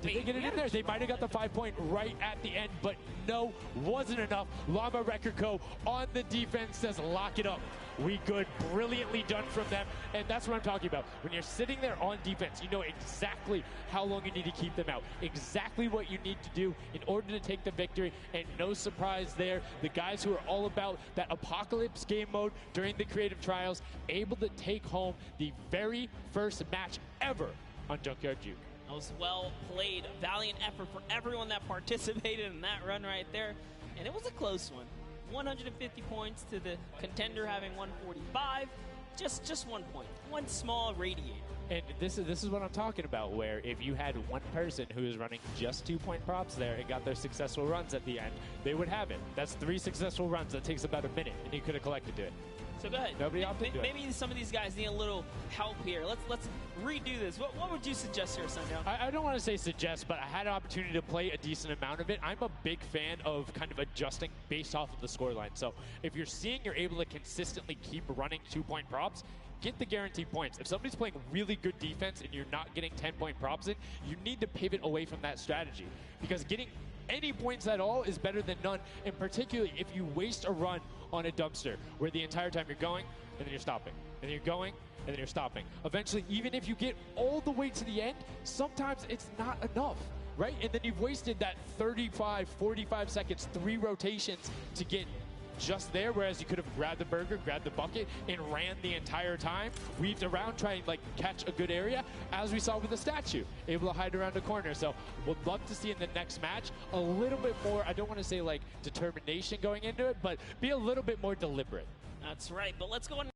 did they get it in there? They might have got the 5-point right at the end, but no, wasn't enough. Llama Record Co. on the defense says lock it up. We good, brilliantly done from them, and that's what I'm talking about. When you're sitting there on defense, you know exactly how long you need to keep them out, exactly what you need to do in order to take the victory, and no surprise there, the guys who are all about that Apocalypse game mode during the creative trials, able to take home the very first match ever on Junkyard Juke. That was well played. Valiant effort for everyone that participated in that run right there. And it was a close one. 150 points to the contender having 145. Just 1 point. One small radiator. And this is what I'm talking about, where if you had one person who is running just 2-point props there and got their successful runs at the end, they would have it. That's 3 successful runs. That takes about a minute, and you could have collected it. So go ahead. Nobody opted to do it. Maybe some of these guys need a little help here. Let's redo this. What would you suggest here, Sundown? I don't want to say suggest, but I had an opportunity to play a decent amount of it. I'm a big fan of kind of adjusting based off of the scoreline. So if you're seeing you're able to consistently keep running 2-point props, get the guaranteed points. If somebody's playing really good defense and you're not getting 10-point props in, you need to pivot away from that strategy, because getting any points at all is better than none, and particularly if you waste a run on a dumpster where the entire time you're going and then you're stopping, and then you're going and then you're stopping. Eventually, even if you get all the way to the end, sometimes it's not enough, right? And then you've wasted that 35, 45 seconds, 3 rotations to get just there, whereas you could have grabbed the burger, grabbed the bucket, and ran the entire time, weaved around, trying to like catch a good area, as we saw with the statue, able to hide around the corner. So would love to see in the next match a little bit more, I don't want to say like determination going into it, but be a little bit more deliberate. That's right, but let's go on.